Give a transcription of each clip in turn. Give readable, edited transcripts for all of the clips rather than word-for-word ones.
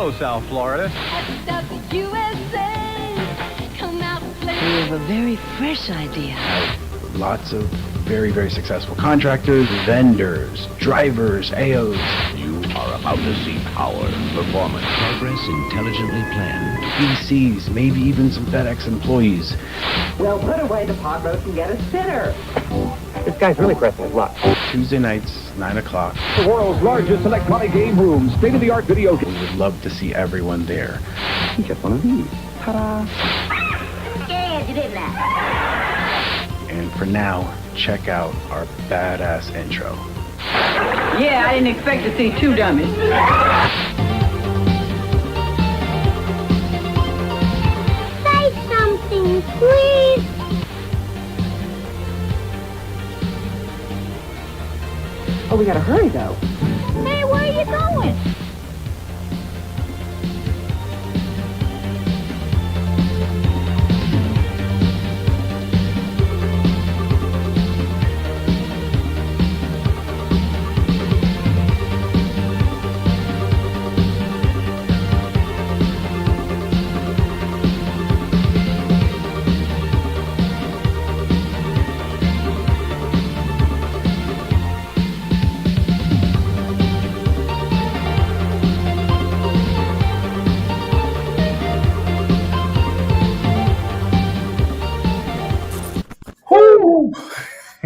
Hello, South Florida. At the USA, come out and play. We have a very fresh idea. Lots of very, very successful contractors, vendors, drivers, AOs. You are about to see power, performance, progress intelligently planned. PCs, maybe even some FedEx employees. Well, put away the pot roast and get a sitter. This guy's really pressing his luck. Tuesday nights, 9 o'clock. The world's largest electronic game room, state-of-the-art video We would love to see everyone there. Just one of these. Ta-da! Scared you, didn't I? And for now, check out our badass intro. Yeah, I didn't expect to see two dummies. Say something, please. Oh, we gotta hurry, though. Hey, where are you going?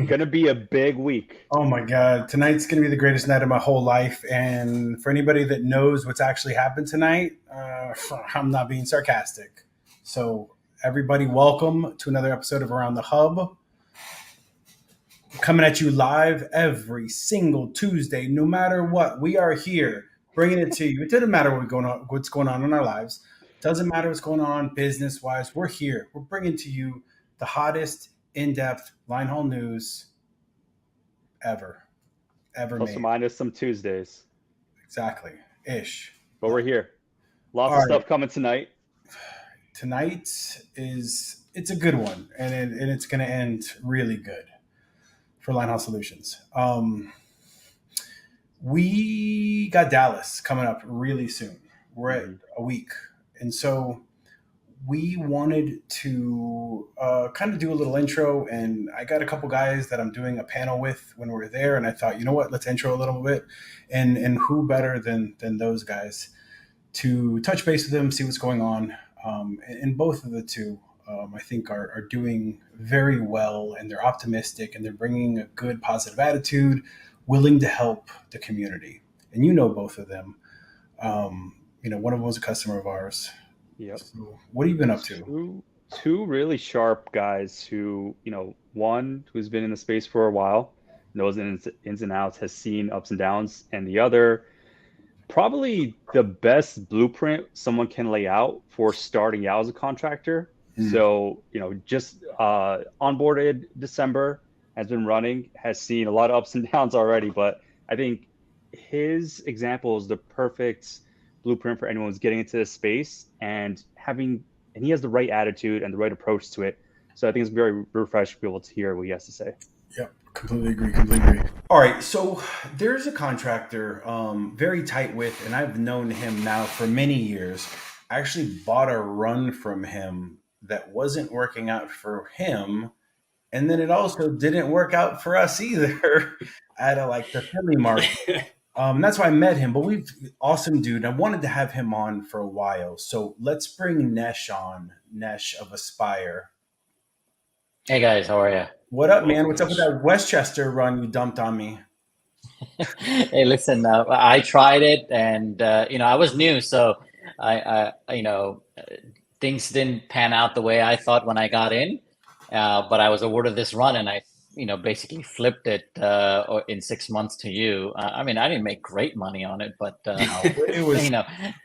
Gonna be a big week. Oh my God. Tonight's going to be the greatest night of my whole life. And for anybody that knows what's actually happened tonight, I'm not being sarcastic. So everybody, welcome to another episode of Around the Hub. Coming at you live every single Tuesday, no matter what. We are here bringing it to you. It doesn't matter what's going on in our lives. It doesn't matter what's going on business-wise. We're here. We're bringing to you the hottest, in-depth linehaul news ever Plus made. or minus some Tuesdays. Exactly. Ish. But we're here. Lots All of right. stuff coming tonight. Tonight it's a good one, and it's going to end really good for Linehaul Solutions. We got Dallas coming up really soon. We're at a week, and so we wanted to kind of do a little intro, and I got a couple guys that I'm doing a panel with when we're there, and I thought, you know what, let's intro a little bit, and who better than those guys to touch base with them, see what's going on, and both of the two I think are doing very well, and they're optimistic, and they're bringing a good positive attitude, willing to help the community, and you know both of them. One of them was a customer of ours. Yep. So what have you been up to? Two really sharp guys who, one who's been in the space for a while, knows ins and outs, has seen ups and downs, and the other, probably the best blueprint someone can lay out for starting out as a contractor. So, just onboarded December, has been running, has seen a lot of ups and downs already, but I think his example is the perfect blueprint for anyone who's getting into this space and he has the right attitude and the right approach to it. So I think it's very refreshing to be able to hear what he has to say. Yep, completely agree. All right, so there's a contractor, very tight with, and I've known him now for many years. I actually bought a run from him that wasn't working out for him, and then it also didn't work out for us either at the Philly market. That's why I met him, but awesome dude. I wanted to have him on for a while. So let's bring Nesh on, Nesh of Aspire. Hey guys, how are you? What up, man? What's up with that Westchester run you dumped on me? Hey, listen, I tried it and, I was new. So I things didn't pan out the way I thought when I got in, but I was awarded this run and I basically flipped it in 6 months to you. I didn't make great money on it, but it was,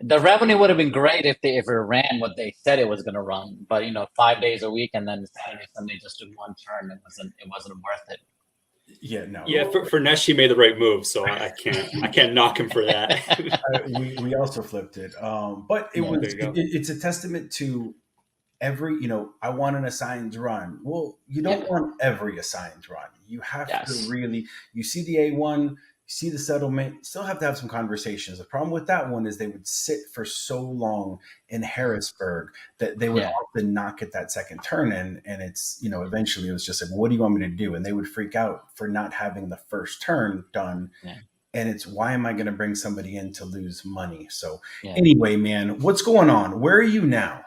the revenue would have been great if it ran what they said it was going to run. But 5 days a week and then Saturday, Sunday just do one turn. It wasn't worth it. Yeah, no. Yeah, for Nesh, he made the right move, so I can't knock him for that. we also flipped it, but it's a testament to every, I want an assigned run. Well, you don't want every assigned run. You have to really, you see the A1, see the settlement, still have to have some conversations. The problem with that one is they would sit for so long in Harrisburg that they would Yeah. often not get that second turn in. And it's, eventually it was just like, what do you want me to do? And they would freak out for not having the first turn done. Yeah. And it's, why am I going to bring somebody in to lose money? So Yeah. anyway, man, what's going on? Where are you now?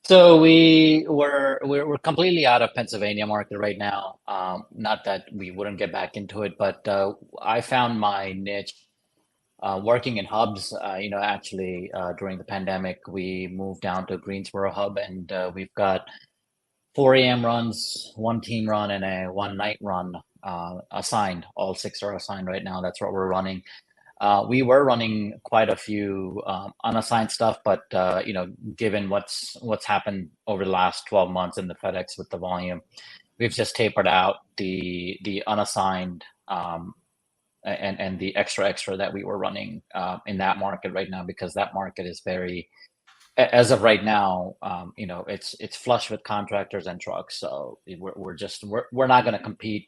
So we're completely out of Pennsylvania market right now. Not that we wouldn't get back into it, but I found my niche working in hubs. Actually, during the pandemic, we moved down to Greensboro hub, and we've got 4 a.m. runs, one team run, and a one night run assigned. All 6 are assigned right now. That's what we're running. We were running quite a few unassigned stuff, but given what's happened over the last 12 months in the FedEx with the volume, we've just tapered out the unassigned and the extra that we were running in that market right now, because that market is very, as of right now, it's flush with contractors and trucks. So we're not going to compete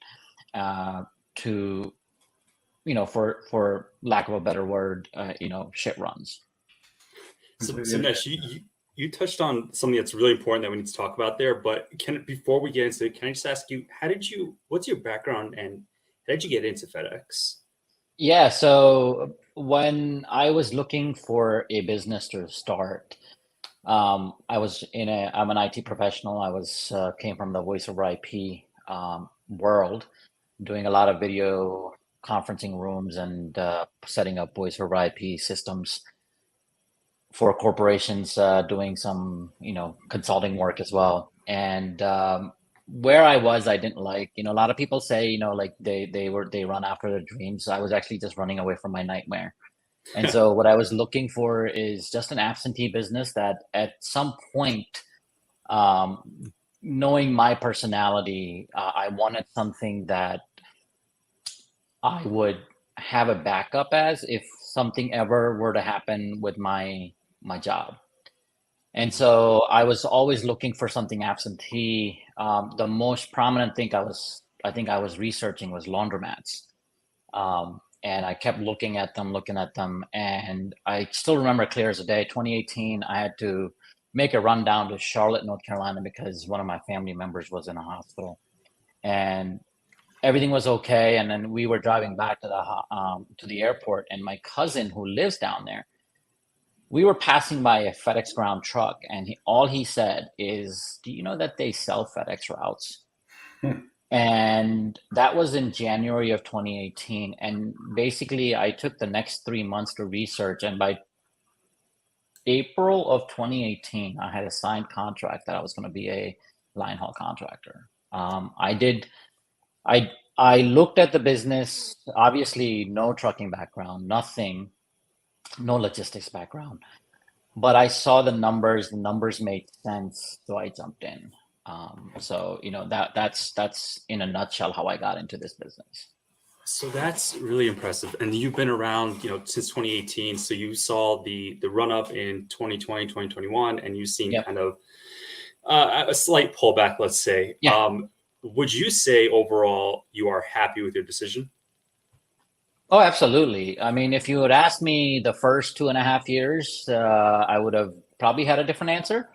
to, for lack of a better word, shit runs. So Nesh, you touched on something that's really important that we need to talk about there. But before we get into it, can I just ask you, what's your background and how did you get into FedEx? Yeah, so when I was looking for a business to start, I'm an IT professional. I came from the voice over IP world, doing a lot of video conferencing rooms and setting up voice over IP systems for corporations, doing some, consulting work as well. And where I was, I didn't like, a lot of people say, like they run after their dreams. I was actually just running away from my nightmare. And so what I was looking for is just an absentee business that at some point, knowing my personality, I wanted something that I would have a backup as if something ever were to happen with my job. And so I was always looking for something absentee. The most prominent thing I think I was researching was laundromats. And I kept looking at them, and I still remember clear as a day, 2018, I had to make a run down to Charlotte, North Carolina, because one of my family members was in a hospital. And everything was okay. And then we were driving back to the airport, and my cousin who lives down there, we were passing by a FedEx ground truck, and all he said is, "Do you know that they sell FedEx routes?" And that was in January of 2018. And basically, I took the next 3 months to research, and by April of 2018, I had a signed contract that I was going to be a line haul contractor. I looked at the business, obviously no trucking background, nothing, no logistics background, but I saw the numbers made sense, so I jumped in. So that's in a nutshell how I got into this business. So that's really impressive. And you've been around, since 2018. So you saw the run up in 2020, 2021, and you've seen kind of a slight pullback, let's say. Yeah. Would you say overall you are happy with your decision? Oh, absolutely. I mean, if you had asked me the first 2.5 years, I would have probably had a different answer.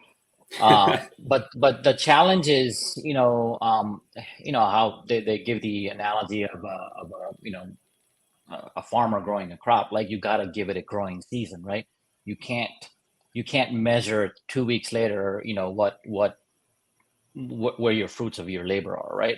But the challenge is, how they give the analogy of a farmer growing a crop. Like, you got to give it a growing season, right? You can't measure 2 weeks later, where your fruits of your labor are, right?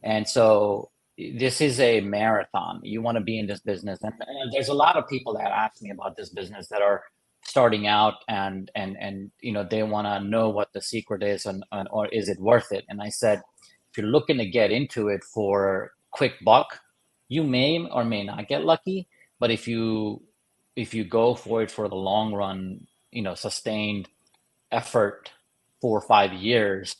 And so this is a marathon. You want to be in this business, and there's a lot of people that ask me about this business that are starting out, and they want to know what the secret is, or is it worth it? And I said, if you're looking to get into it for quick buck, you may or may not get lucky. But if you go for it for the long run, sustained effort, 4 or 5 years,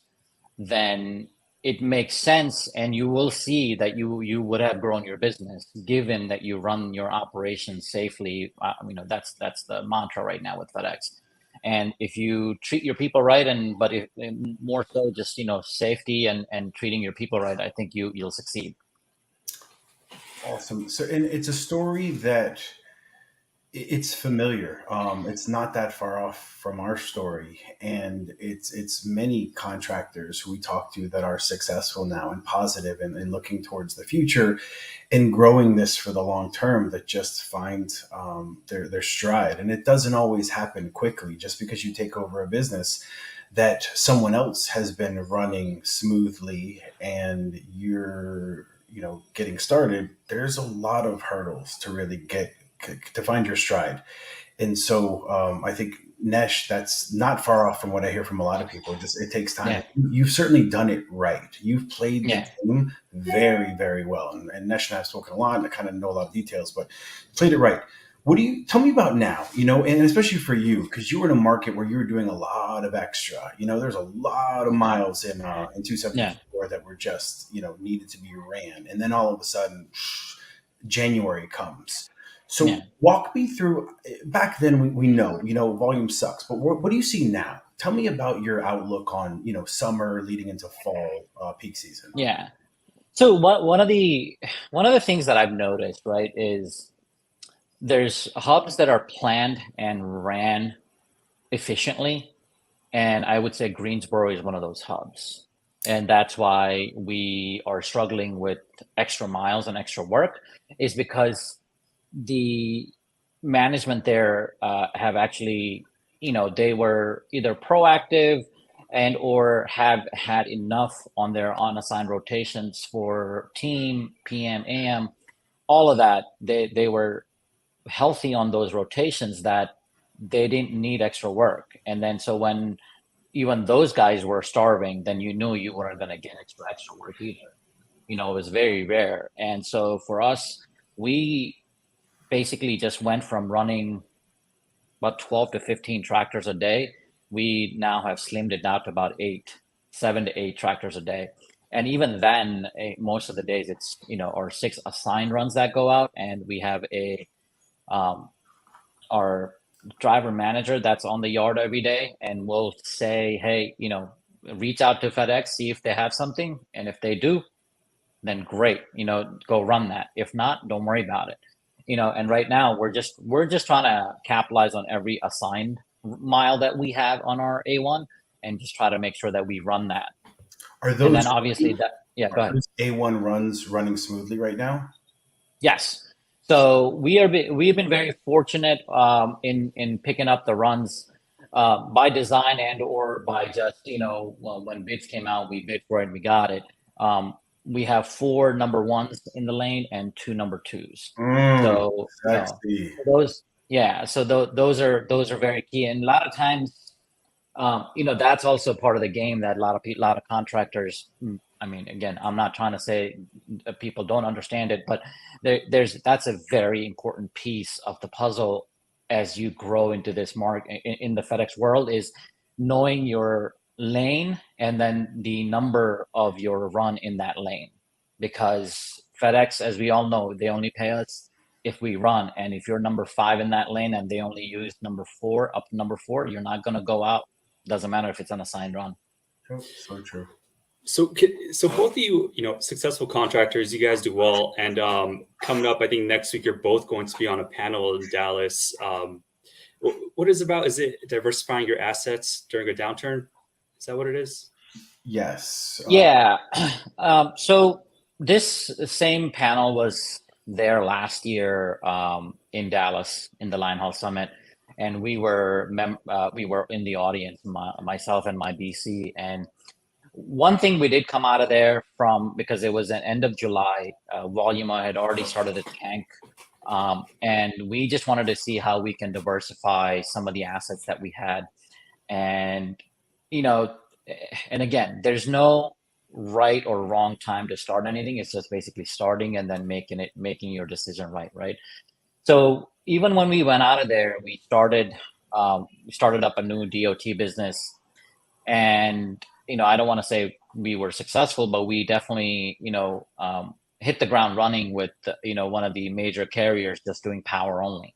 then it makes sense, and you will see that you would have grown your business, given that you run your operations safely. That's the mantra right now with FedEx. And if you treat your people right, but if more so just safety and treating your people right, I think you'll succeed. Awesome. So, and it's a story that it's familiar. It's not that far off from our story, and it's many contractors who we talk to that are successful now and positive and looking towards the future and growing this for the long term that just find their stride. And it doesn't always happen quickly. Just because you take over a business that someone else has been running smoothly and you're getting started, there's a lot of hurdles to really get to find your stride. And so I think Nesh, that's not far off from what I hear from a lot of people. It takes time. Yeah. You've certainly done it right. You've played the Yeah. game very, very well. And Nesh and I have spoken a lot, and I kind of know a lot of details, but played it right. What do you tell me about now? And especially for you, because you were in a market where you were doing a lot of extra. There's a lot of miles in 274 that were just needed to be ran, and then all of a sudden, January comes. So walk me through. Back then, we know volume sucks, but what do you see now? Tell me about your outlook on summer leading into fall peak season. Yeah. So one of the things that I've noticed, right, is there's hubs that are planned and ran efficiently, and I would say Greensboro is one of those hubs, and that's why we are struggling with extra miles and extra work, is because the management there have actually, they were either proactive and or have had enough on their unassigned rotations for team, PM, AM, all of that. They were healthy on those rotations that they didn't need extra work. And then so when even those guys were starving, then you knew you weren't going to get extra work either. It was very rare. And so for us, we basically just went from running about 12 to 15 tractors a day. We now have slimmed it down to about 7 to 8 tractors a day. And even then, most of the days it's, or 6 assigned runs that go out. And we have our driver manager that's on the yard every day, and we'll say, hey, reach out to FedEx, see if they have something. And if they do, then great, go run that. If not, don't worry about it. And right now we're just trying to capitalize on every assigned mile that we have on our A1 and just try to make sure that we run that. Are those, and then obviously go ahead. A1 runs running smoothly right now? Yes. So we've been very fortunate in picking up the runs by design and or by just, when bids came out, we bid for it and we got it. We have 4 number 1s in the lane and 2 number 2s. So those are very key. And a lot of times, that's also part of the game that a lot of contractors. I mean, again, I'm not trying to say people don't understand it, but that's a very important piece of the puzzle as you grow into this market in the FedEx world, is knowing your lane and then the number of your run in that lane. Because FedEx, as we all know, they only pay us if we run. And if you're number 5 in that lane and they only use number 4 up to number 4, you're not going to go out. Doesn't matter if it's an assigned run. Oh, so true. So both of you, successful contractors, you guys do well. And coming up, I think next week, you're both going to be on a panel in Dallas. What is it about? Is it diversifying your assets during a downturn? Is that what it is? Yes. Yeah. So this same panel was there last year in Dallas in the Linehaul Summit, and we were in the audience, myself and my BC. And one thing we did come out of there because it was an end of July, volume had already started to tank, and we just wanted to see how we can diversify some of the assets that we had. And and again, there's no right or wrong time to start anything. It's just basically starting and then making your decision right. So even when we went out of there, we started up a new DOT business, and I don't want to say we were successful, but we definitely hit the ground running with one of the major carriers just doing power only.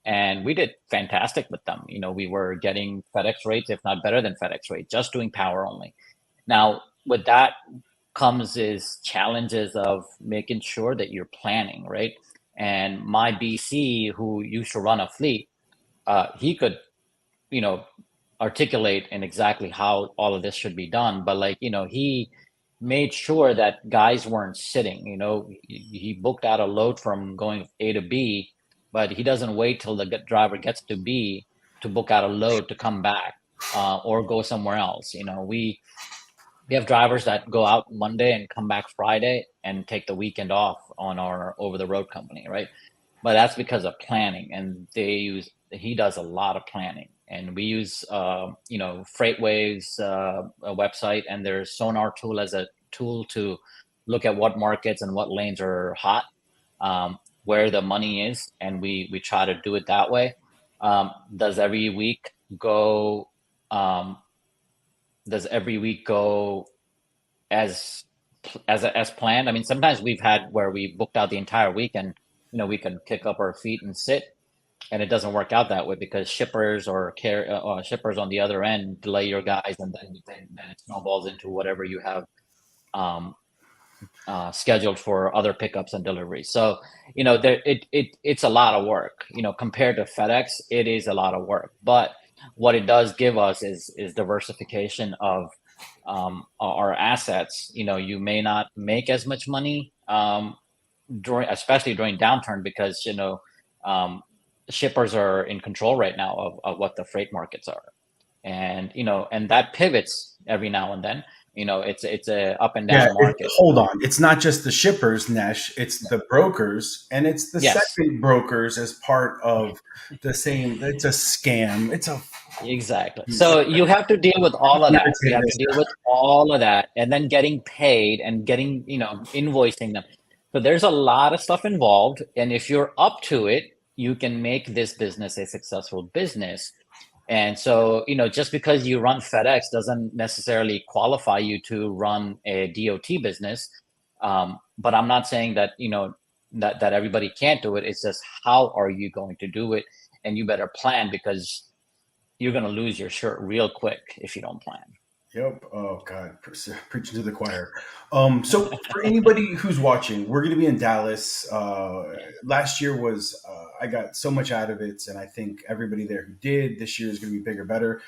And we did fantastic with them. We were getting FedEx rates, if not better than FedEx rates, just doing power only. Now, with that comes is challenges of making sure that you're planning, right? And my BC, who used to run a fleet, he could, you know, articulate in exactly how all of this should be done. But like, you know, he made sure that guys weren't sitting, you know, he booked out a load from going A to B, but he doesn't wait till the driver gets to B to book out a load to come back or go somewhere else. You know, we have drivers that go out Monday and come back Friday and take the weekend off on our over the road company, right? But that's because of planning, and he does a lot of planning, and we use you know, Freightwaves a website, and there's Sonar tool as a tool to look at what markets and what lanes are hot, where the money is, and we try to do it that way. Does every week go as planned? I mean, sometimes we've had where we booked out the entire week, and you know, we can kick up our feet and sit, and it doesn't work out that way because shippers or shippers on the other end delay your guys, and then it snowballs into whatever you have scheduled for other pickups and deliveries. So, you know, it's a lot of work. You know, compared to FedEx, it is a lot of work. But what it does give us is diversification of our assets. You know, you may not make as much money especially during downturn, because you know, shippers are in control right now of what the freight markets are, and you know, and that pivots every now and then. You know, it's a up and down market. Hold on, it's not just the shippers, Nesh. It's the brokers, and it's the second brokers as part of the same. It's a scam. It's a exactly. So you have to deal with all of that. You have to deal with all of that, and then getting paid and getting, you know, invoicing them. So there's a lot of stuff involved, and if you're up to it, you can make this business a successful business. And so, you know, just because you run FedEx doesn't necessarily qualify you to run a DOT business. But I'm not saying that, you know, that everybody can't do it. It's just, how are you going to do it? And you better plan, because you're going to lose your shirt real quick if you don't plan. Yep. Oh God, preaching to the choir. So for anybody who's watching, we're going to be in Dallas. Last year was, I got so much out of it, and I think everybody there who did. This year is going to be bigger, better.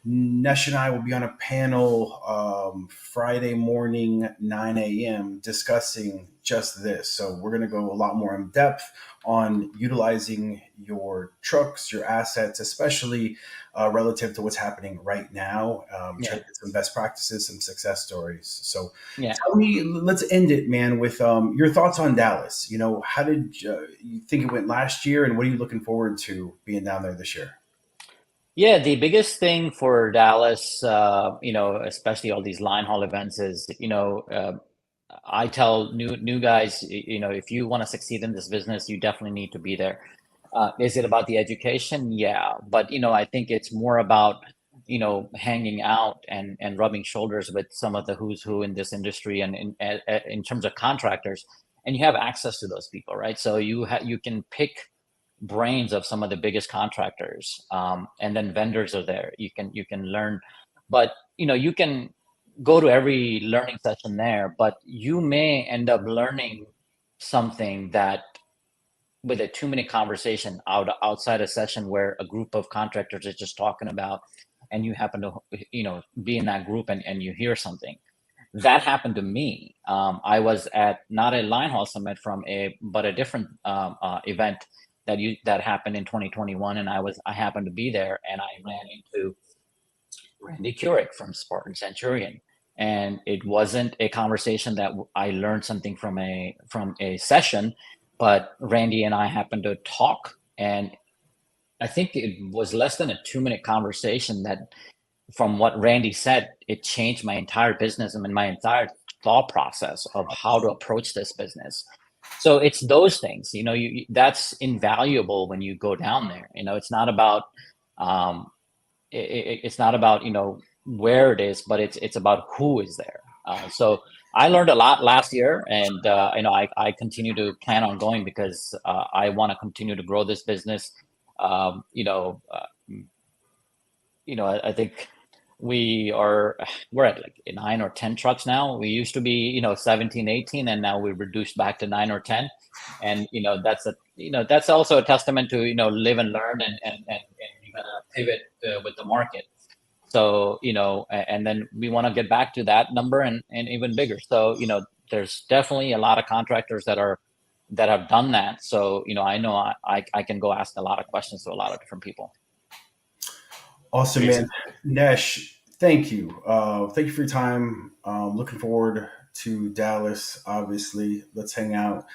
Nesh and I will be on a panel Friday morning, 9 a.m., discussing just this. So we're going to go a lot more in depth on utilizing your trucks, your assets, especially relative to what's happening right now. Try to get some best practices, some success stories. So tell me, let's end it, man, with your thoughts on Dallas. You know, how did you think it went last year, and what are you looking forward to being down there this year? Yeah, the biggest thing for Dallas, you know, especially all these line haul events, is, you know, I tell new guys, you know, if you want to succeed in this business, you definitely need to be there. Is it about the education? Yeah, but you know, I think it's more about, you know, hanging out and rubbing shoulders with some of the who's who in this industry, and in terms of contractors, and you have access to those people, right? So you can pick brains of some of the biggest contractors, and then vendors are there. You can learn, but you know, you can go to every learning session there, but you may end up learning something that, with a 2-minute conversation outside a session where a group of contractors is just talking about, and you happen to, you know, be in that group, and you hear something. That happened to me. I was at not a line haul summit but a different event that happened in 2021, and I happened to be there, and I ran into Randy Curick from Spartan Centurion, and it wasn't a conversation that I learned something from a session, but Randy and I happened to talk, and I think it was less than a 2-minute conversation that, from what Randy said, it changed my entire business and my entire thought process of how to approach this business. So it's those things, you know, that's invaluable when you go down there. You know, it's not about it's not about, you know, where it is, but it's about who is there. So I learned a lot last year, and you know, I continue to plan on going, because I want to continue to grow this business. You know, I think we're at like 9 or 10 trucks now. We used to be 17, 18, and now we've reduced back to 9 or 10. And that's also a testament to live and learn, and you gotta pivot with the market. So and then we want to get back to that number and even bigger. So there's definitely a lot of contractors that have done that. So I know I can go ask a lot of questions to a lot of different people. Awesome, man. Nesh, thank you. Thank you for your time. Looking forward to Dallas, obviously. Let's hang out.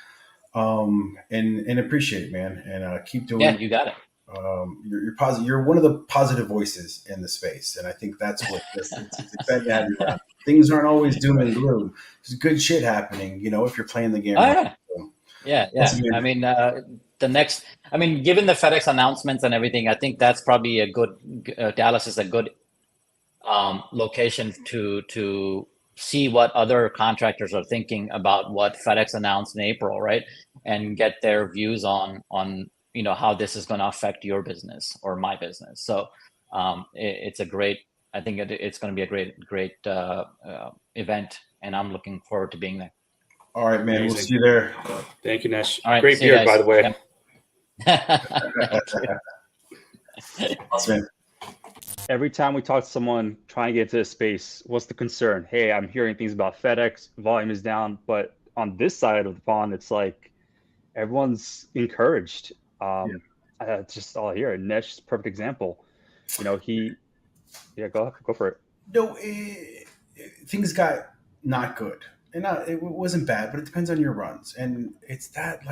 And appreciate it, man. And keep doing it. Yeah, you got it. You're positive. You're one of the positive voices in the space. And I think that's what it's exciting to have you around. Things aren't always doom and gloom. There's good shit happening, if you're playing the game. Right. So, yeah. I mean, given the FedEx announcements and everything, I think that's probably a good. Dallas is a good location to see what other contractors are thinking about what FedEx announced in April, right? And get their views on how this is going to affect your business or my business. So it's a great. I think it's going to be a great event, and I'm looking forward to being there. All right, man. Amazing. We'll see you there. Thank you, Nesh. All right, great beard, by the way. Awesome. Every time we talk to someone trying to get into this space, what's the concern? Hey, I'm hearing things about FedEx, volume is down, but on this side of the pond, it's like everyone's encouraged. It's just all here. Nesh's perfect example. Go for it. No, things got not good. And it wasn't bad, but it depends on your runs. And it's that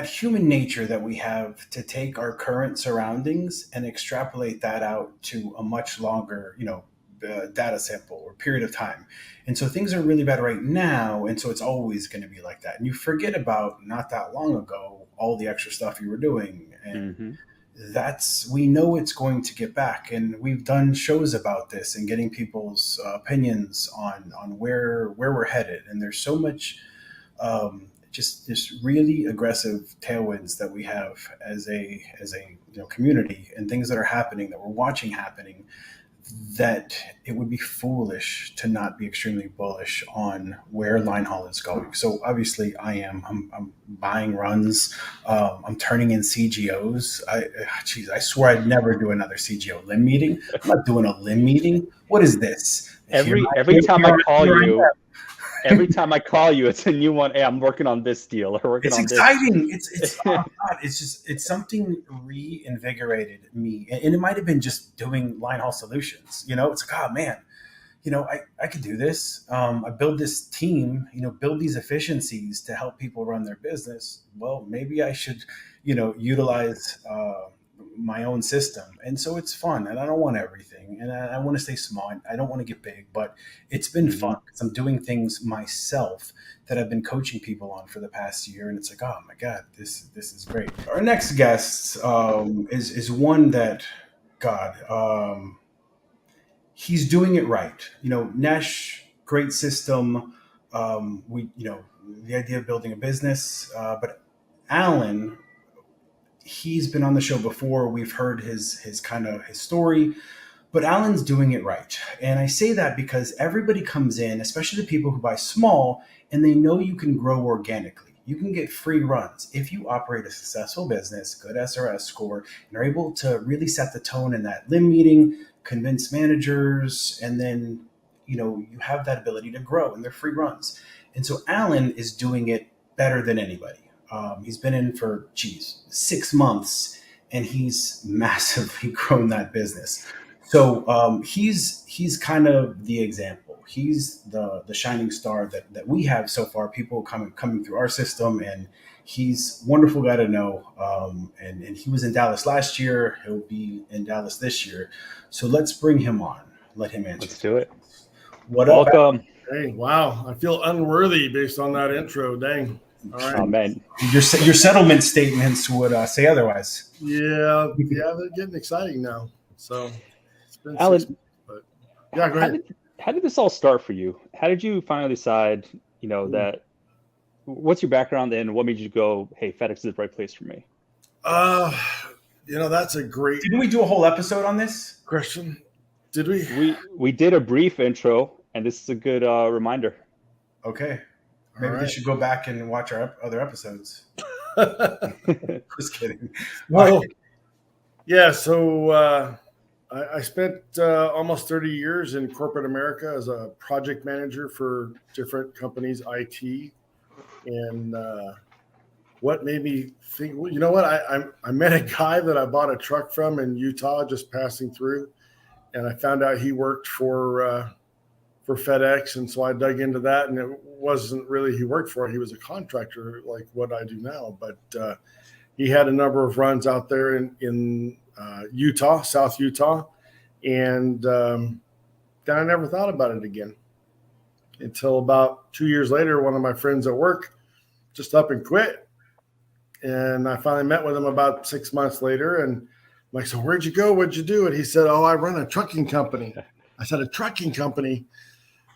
human nature that we have to take our current surroundings and extrapolate that out to a much longer, data sample or period of time. And so things are really bad right now. And so it's always going to be like that. And you forget about not that long ago, all the extra stuff you were doing. And we know it's going to get back. And we've done shows about this and getting people's opinions on where we're headed. And there's so much, just really aggressive tailwinds that we have as a community, and things that are happening that we're watching happening, that it would be foolish to not be extremely bullish on where linehaul is going. So obviously I'm buying runs. I'm turning in CGOs. I swear I'd never do another CGO lim meeting. I'm not doing a lim meeting. What is this? Every time I call you, it's a new one. Hey, I'm working on this deal or working on this. It's exciting. It's something reinvigorated me, and it might have been just doing linehaul solutions. It's like, oh man, I could do this. I build this team. Build these efficiencies to help people run their business. Well, maybe I should, utilize my own system. And so it's fun, and I don't want everything, and I want to stay small. I don't want to get big, but it's been fun because I'm doing things myself that I've been coaching people on for the past year. And it's like, oh my God, this is great. Our next guest is one that, he's doing it right. Nesh, great system. The idea of building a business, but Alan, he's been on the show before. We've heard his story, but Alan's doing it right. And I say that because everybody comes in, especially the people who buy small, and they know you can grow organically. You can get free runs if you operate a successful business, good SRS score, and are able to really set the tone in that lim meeting, convince managers, and then you have that ability to grow, and they're free runs. And so Alan is doing it better than anybody. He's been in for 6 months, and he's massively grown that business. So he's kind of the example. He's the shining star that we have so far. People coming through our system, and he's a wonderful guy to know. And he was in Dallas last year. He'll be in Dallas this year. So let's bring him on. Let him answer. Let's do it. What up? Welcome. Hey, wow! I feel unworthy based on that intro. Dang. All right. Oh, man. Your settlement statements would say otherwise. Yeah, they're getting exciting now. So it's been Alan, 6 months, but yeah, go ahead. How did this all start for you? How did you finally decide, that what's your background and what made you go, hey, FedEx is the right place for me? That's a great. Didn't we do a whole episode on this question? Did we? We did a brief intro, and this is a good reminder. Okay. Maybe we should go back and watch our other episodes. Just kidding. Well, yeah. So I spent almost 30 years in corporate America as a project manager for different companies, IT, and what made me think? Well, you know what? I met a guy that I bought a truck from in Utah, just passing through, and I found out he worked for FedEx, and so I dug into that, and it wasn't really he worked for it. He was a contractor like what I do now, but he had a number of runs out there in Utah, South Utah, and then I never thought about it again until about 2 years later. One of my friends at work just up and quit, and I finally met with him about 6 months later, and I'm like, so where'd you go? What'd you do? And he said, oh, I run a trucking company. I said, a trucking company?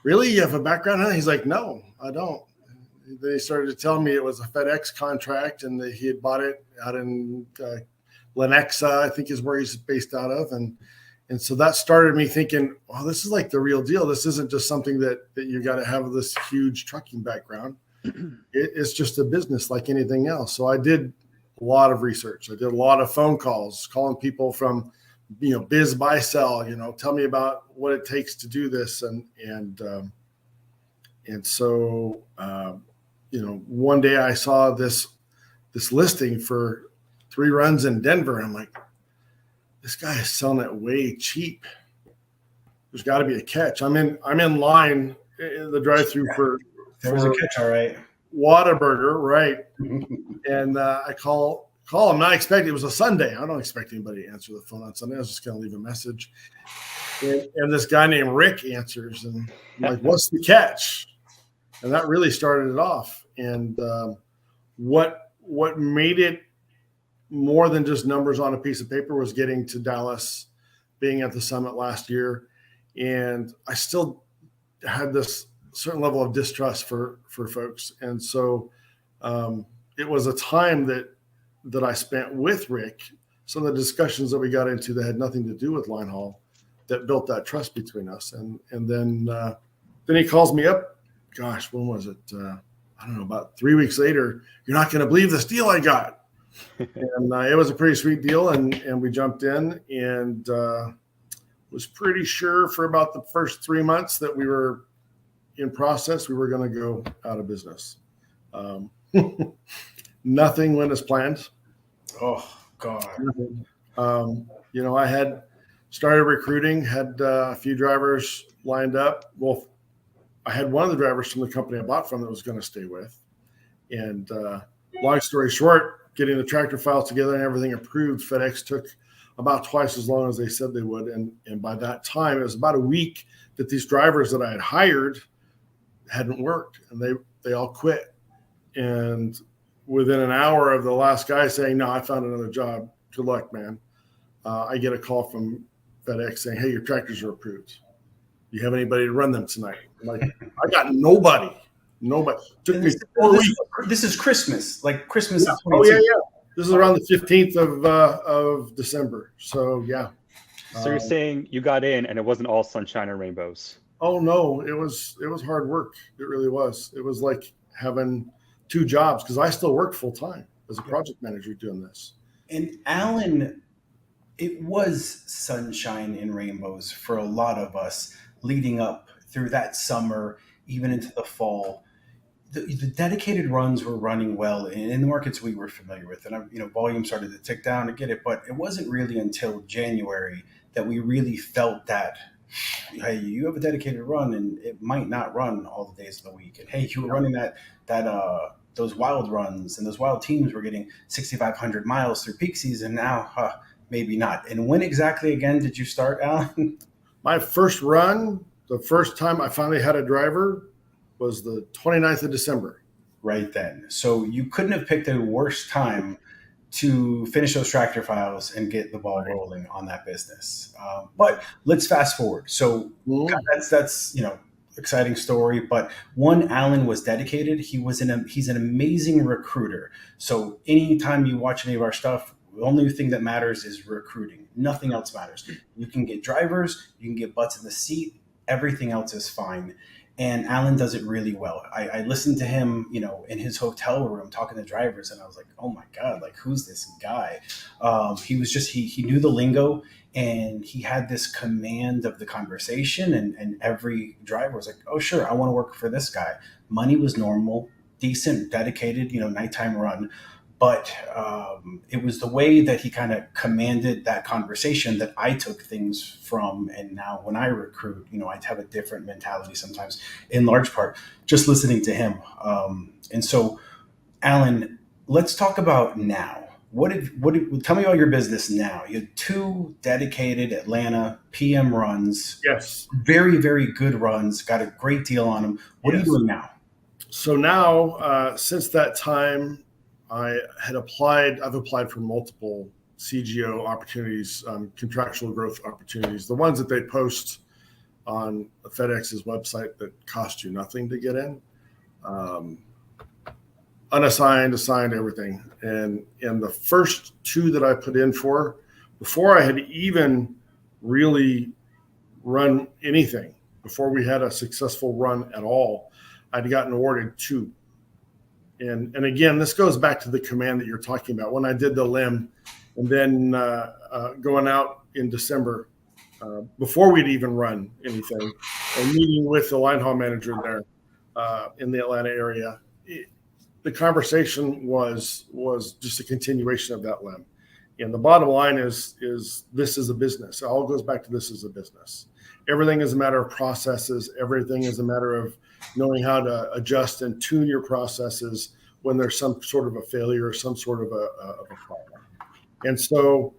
Really? You have a background in it? He's like, no, I don't. They started to tell me it was a FedEx contract and that he had bought it out in Lenexa, I think is where he's based out of. And so that started me thinking, oh, this is like the real deal. This isn't just something that you got to have this huge trucking background. It's just a business like anything else. So I did a lot of research. I did a lot of phone calls, calling people from biz, buy, sell, tell me about what it takes to do this. And so, one day I saw this listing for 3 runs in Denver. I'm like, this guy is selling it way cheap. There's got to be a catch. I'm in line in the drive-through there was a catch, all right. Whataburger, right? And I call him, not expecting it was a Sunday. I don't expect anybody to answer the phone on Sunday. I was just going to leave a message. And this guy named Rick answers, and I'm like, what's the catch? And that really started it off. And what made it more than just numbers on a piece of paper was getting to Dallas, being at the summit last year. And I still had this certain level of distrust for folks. And so it was a time that I spent with Rick, some of the discussions that we got into that had nothing to do with linehaul, that built that trust between us. And then he calls me up. Gosh, when was it? I don't know, about 3 weeks later. You're not going to believe this deal I got. And it was a pretty sweet deal. And we jumped in and was pretty sure for about the first 3 months that we were in process, we were going to go out of business. Nothing went as planned. Oh, God. I had started recruiting, had a few drivers lined up. Well, I had one of the drivers from the company I bought from that was going to stay with. And long story short, getting the tractor files together and everything approved, FedEx took about twice as long as they said they would. And by that time, it was about a week that these drivers that I had hired hadn't worked, and they all quit. And within an hour of the last guy saying, no, I found another job. Good luck, man. I get a call from FedEx saying, hey, your tractors are approved. Do you have anybody to run them tonight? I'm like, I got nobody. Took me 4 weeks. This is Christmas, like Christmas. Yeah. Oh, yeah. This is around the 15th of December. So, yeah. So you're saying you got in and it wasn't all sunshine and rainbows? Oh, no. It was hard work. It really was. It was like having 2 jobs, because I still worked full time as a project manager doing this. And Alan, it was sunshine and rainbows for a lot of us leading up through that summer, even into the fall. The dedicated runs were running well in the markets we were familiar with, and volume started to tick down to get it. But it wasn't really until January that we really felt that, hey, you have a dedicated run, and it might not run all the days of the week. And hey, you were running those wild runs, and those wild teams were getting 6,500 miles through peak season. Now, maybe not. And when exactly again did you start, Alan? My first run, the first time I finally had a driver, was the 29th of December. Right then. So you couldn't have picked a worse time to finish those tractor files and get the ball rolling on that business. But let's fast forward. So that's exciting story. But Alan was dedicated. He's an amazing recruiter. So anytime you watch any of our stuff, The only thing that matters is recruiting. Nothing else matters. You can get drivers, you can get butts in the seat. Everything else is fine. And Alan does it really well. I listened to him, in his hotel room talking to drivers, and I was like, oh my God, like, who's this guy? He was just, he knew the lingo, and he had this command of the conversation, and every driver was like, oh, sure, I want to work for this guy. Money was normal, decent, dedicated, nighttime run. But it was the way that he kind of commanded that conversation that I took things from. And now when I recruit, I have a different mentality sometimes, in large part, just listening to him. And so, Alan, let's talk about now. Tell me about your business now. You had 2 dedicated Atlanta PM runs. Yes. Very, very good runs. Got a great deal on them. What are you doing now? So now, since that time, I've applied for multiple CGO opportunities, contractual growth opportunities, the ones that they post on FedEx's website that cost you nothing to get in, unassigned, assigned, everything. And the first 2 that I put in for, before I had even really run anything, before we had a successful run at all, I'd gotten awarded 2. And again, this goes back to the command that you're talking about. When I did the limb, and then going out in December, before we'd even run anything, and meeting with the linehaul manager there in the Atlanta area, the conversation was just a continuation of that limb. And the bottom line is this is a business. It all goes back to this is a business. Everything is a matter of processes. Everything is a matter of knowing how to adjust and tune your processes when there's some sort of a failure or some sort of a problem. And so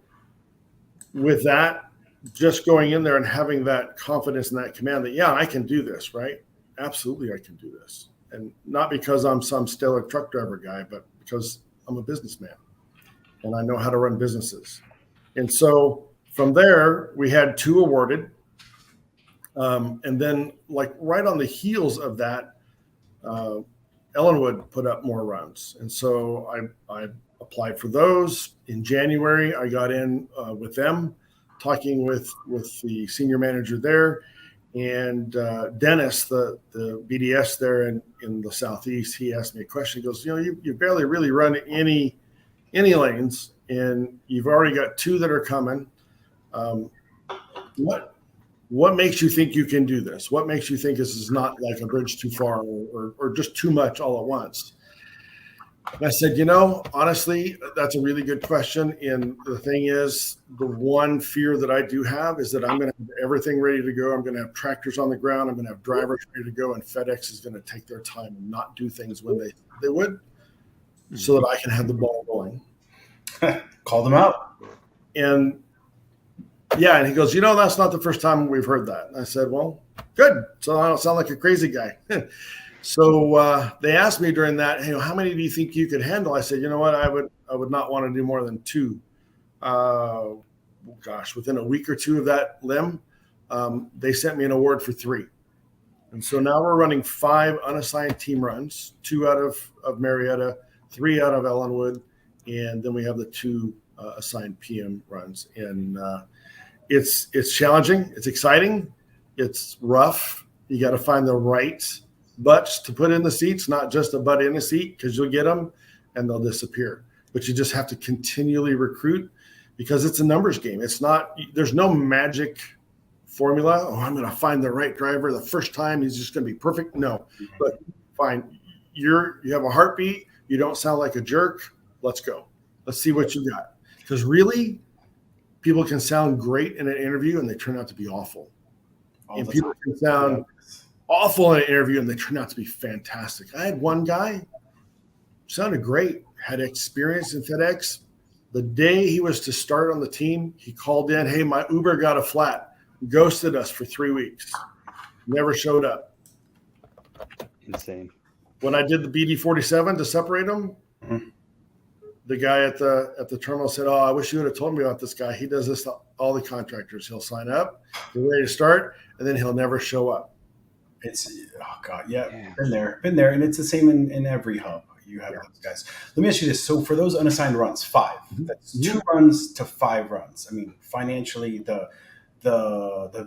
with that, just going in there and having that confidence and that command that, yeah, I can do this, right? Absolutely, I can do this. And not because I'm some stellar truck driver guy, but because I'm a businessman and I know how to run businesses. And so from there, we had 2 awarded. And then, like, right on the heels of that, Ellenwood put up more runs. And so I applied for those. In January, I got in with them, talking with the senior manager there. And Dennis, the BDS there in the Southeast, he asked me a question. He goes, you barely really run any lanes, and you've already got 2 that are coming. What makes you think you can do this? What makes you think this is not like a bridge too far or just too much all at once? And I said, honestly, that's a really good question. And the thing is, the one fear that I do have is that I'm going to have everything ready to go. I'm going to have tractors on the ground. I'm going to have drivers ready to go. And FedEx is going to take their time and not do things when they would, so that I can have the ball rolling. Call them out. And yeah, and he goes, that's not the first time we've heard that. And I said, well, good. So I don't sound like a crazy guy. So they asked me during that, hey, how many do you think you could handle? I said, you know what, I would not want to do more than 2. Within a week or 2 of that limb, they sent me an award for 3. And so now we're running 5 unassigned team runs, 2 out of Marietta, 3 out of Ellenwood, and then we have the 2 assigned PM runs. And it's challenging. It's exciting. It's rough. You got to find the right butts to put in the seats, not just a butt in a seat, because you'll get them and they'll disappear. But you just have to continually recruit, because it's a numbers game. There's no magic formula. Oh, I'm going to find the right driver the first time. He's just going to be perfect. No, but fine. You have a heartbeat. You don't sound like a jerk. Let's go. Let's see what you got. Because really, people can sound great in an interview and they turn out to be awful. And people can sound awful in an interview and they turn out to be fantastic. I had one guy, sounded great, had experience in FedEx. The day he was to start on the team, he called in, hey, my Uber got a flat, ghosted us for 3 weeks, never showed up. Insane. When I did the BD-47 to separate them, the guy at the terminal said, oh, I wish you would have told me about this guy. He does this to all the contractors. He'll sign up, he's ready to start, and then he'll never show up. Been there. And it's the same in every hub. you have those guys. Let me ask you this. So for those unassigned runs, 5, that's 2 runs to 5 runs. I mean, financially, the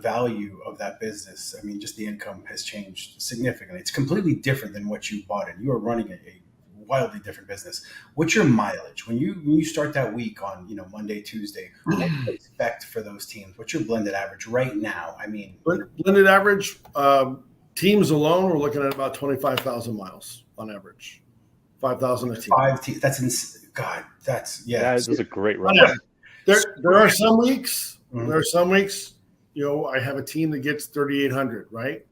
value of that business, I mean, just the income has changed significantly. It's completely different than what you bought in. You are running a wildly different business. What's your mileage when you start that week on Monday, Tuesday? What do you expect for those teams? What's your blended average right now? I mean, blended average teams alone, we're looking at about 25,000 miles on average. 5,000 a team. 5 teams. That's God. That's That is a great run. There are some weeks. There are some weeks. I have a team that gets 3,800, right?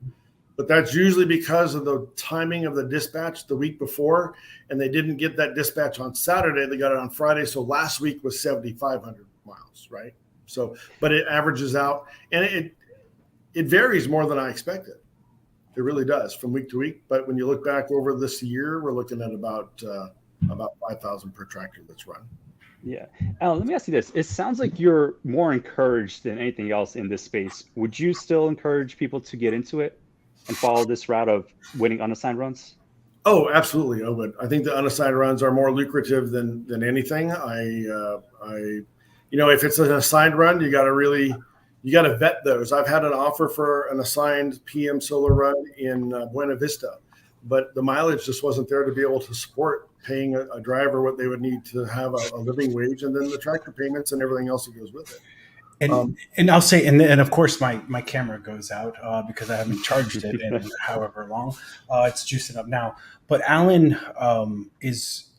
But that's usually because of the timing of the dispatch the week before, and they didn't get that dispatch on Saturday. They got it on Friday. So last week was 7,500 miles, right? So, but it averages out, and it varies more than I expected. It really does from week to week. But when you look back over this year, we're looking at about 5,000 per tractor that's run. Yeah. Alan, let me ask you this. It sounds like you're more encouraged than anything else in this space. Would you still encourage people to get into it and follow this route of winning unassigned runs? Oh, absolutely. I would. I think the unassigned runs are more lucrative than anything. If it's an assigned run, you got to vet those. I've had an offer for an assigned PM solar run in Buena Vista, but the mileage just wasn't there to be able to support paying a driver what they would need to have a living wage, and then the tractor payments and everything else that goes with it. And I'll say, and of course my camera goes out because I haven't charged it in however long. It's juicing up now. But Alan is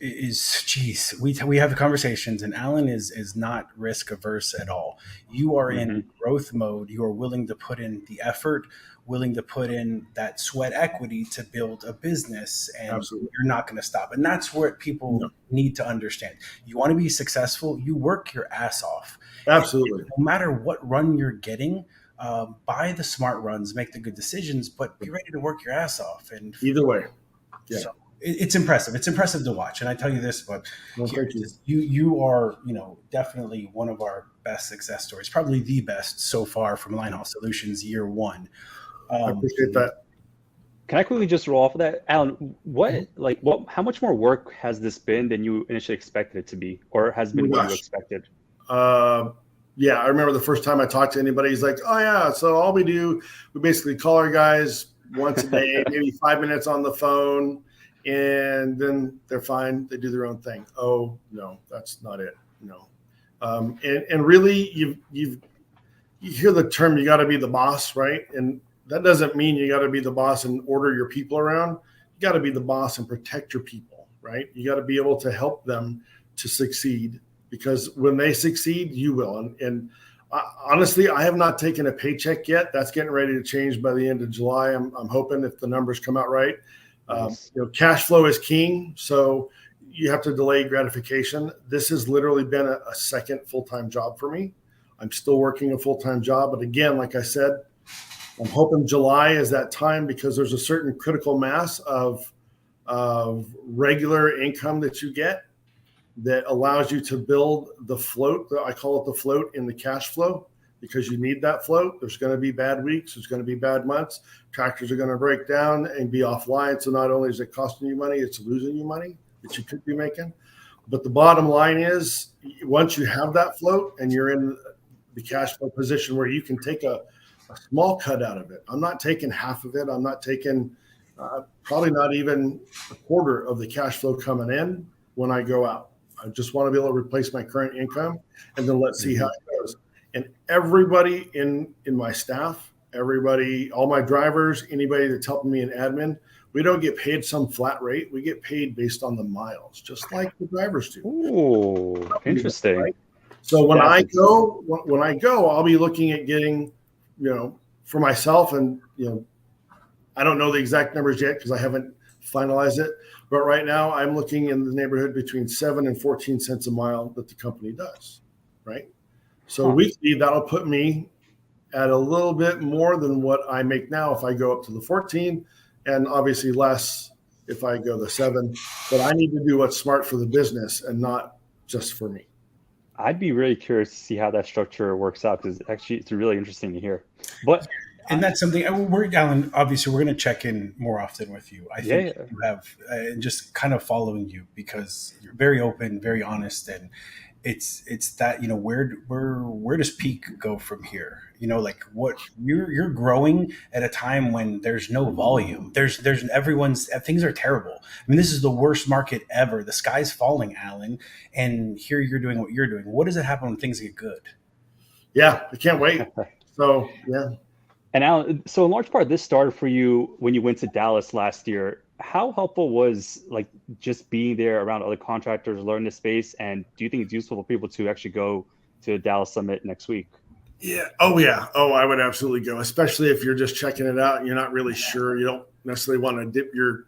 geez, we have the conversations, and Alan is not risk averse at all. You are in growth mode. You are willing to put in the effort, willing to put in that sweat equity to build a business, and Absolutely. You're not going to stop. And that's what people need to understand. You want to be successful, you work your ass off. Absolutely. No matter what run you're getting, buy the smart runs, make the good decisions, but be ready to work your ass off. And either way, so it's impressive. It's impressive to watch. And I tell you this, but you are, definitely one of our best success stories, probably the best so far from Linehaul Solutions year 1. I appreciate that. Can I quickly just roll off of that, Alan? How much more work has this been than you initially expected it to be, or has been what you expected? Yeah, I remember the first time I talked to anybody, he's like, oh yeah, so all we basically call our guys once a day, maybe 5 minutes on the phone, and then they're fine. They do their own thing. Oh no, that's not it. No. And really you hear the term, you got to be the boss, right? And that doesn't mean you got to be the boss and order your people around. You got to be the boss and protect your people, right? You got to be able to help them to succeed, because when they succeed, you will. And honestly, I have not taken a paycheck yet. That's getting ready to change by the end of July. I'm hoping, if the numbers come out right. Nice. Cash flow is king, so you have to delay gratification. This has literally been a second full-time job for me. I'm still working a full-time job, but again, like I said, I'm hoping July is that time, because there's a certain critical mass of regular income that you get that allows you to build the float. I call it the float in the cash flow, because you need that float. There's going to be bad weeks. There's going to be bad months. Tractors are going to break down and be offline. So not only is it costing you money, it's losing you money that you could be making. But the bottom line is, once you have that float and you're in the cash flow position where you can take a small cut out of it. I'm not taking half of it. I'm not taking probably not even a quarter of the cash flow coming in when I go out. I just want to be able to replace my current income, and then let's see how it goes. And everybody in my staff, all my drivers, anybody that's helping me in admin, we don't get paid some flat rate. We get paid based on the miles, just like the drivers do. Ooh, interesting. Right? So when I go, I'll be looking at getting, for myself, and I don't know the exact numbers yet because I haven't finalized it. But right now, I'm looking in the neighborhood between 7 and 14 cents a mile that the company does, right? So weekly, that'll put me at a little bit more than what I make now if I go up to the 14, and obviously less if I go the 7. But I need to do what's smart for the business and not just for me. I'd be really curious to see how that structure works out, because actually it's really interesting to hear. But And that's something Alan, obviously we're going to check in more often with you. I think you have just kind of following you because you're very open, very honest. And it's that, where does peak go from here? Like what you're growing at a time when there's no volume. There's things are terrible. I mean, this is the worst market ever. The sky's falling, Alan. And here you're doing what you're doing. What does it happen when things get good? Yeah, I can't wait. So, yeah. And Alan, so in large part, this started for you when you went to Dallas last year. How helpful was like just being there around other contractors, learning the space? And do you think it's useful for people to actually go to the Dallas Summit next week? Yeah. Oh, yeah. Oh, I would absolutely go, especially if you're just checking it out and you're not really sure. You don't necessarily want to dip your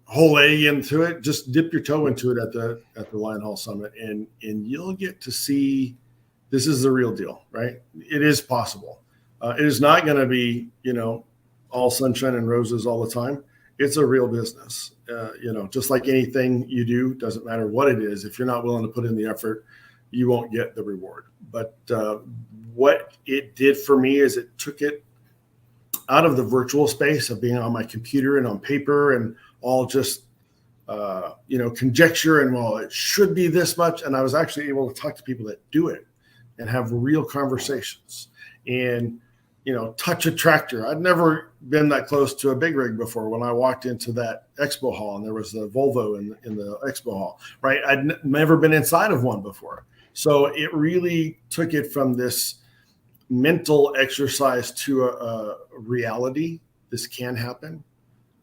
whole egg into it. Just dip your toe into it at the Linehaul Summit, and you'll get to see this is the real deal, right? It is possible. It is not going to be, all sunshine and roses all the time. It's a real business. Just like anything you do, doesn't matter what it is. If you're not willing to put in the effort, you won't get the reward. But what it did for me is it took it out of the virtual space of being on my computer and on paper and all just, conjecture and, well, it should be this much. And I was actually able to talk to people that do it and have real conversations and, touch a tractor. I'd never been that close to a big rig before when I walked into that expo hall and there was the Volvo in the expo hall, right? I'd never been inside of one before. So it really took it from this mental exercise to a reality. This can happen.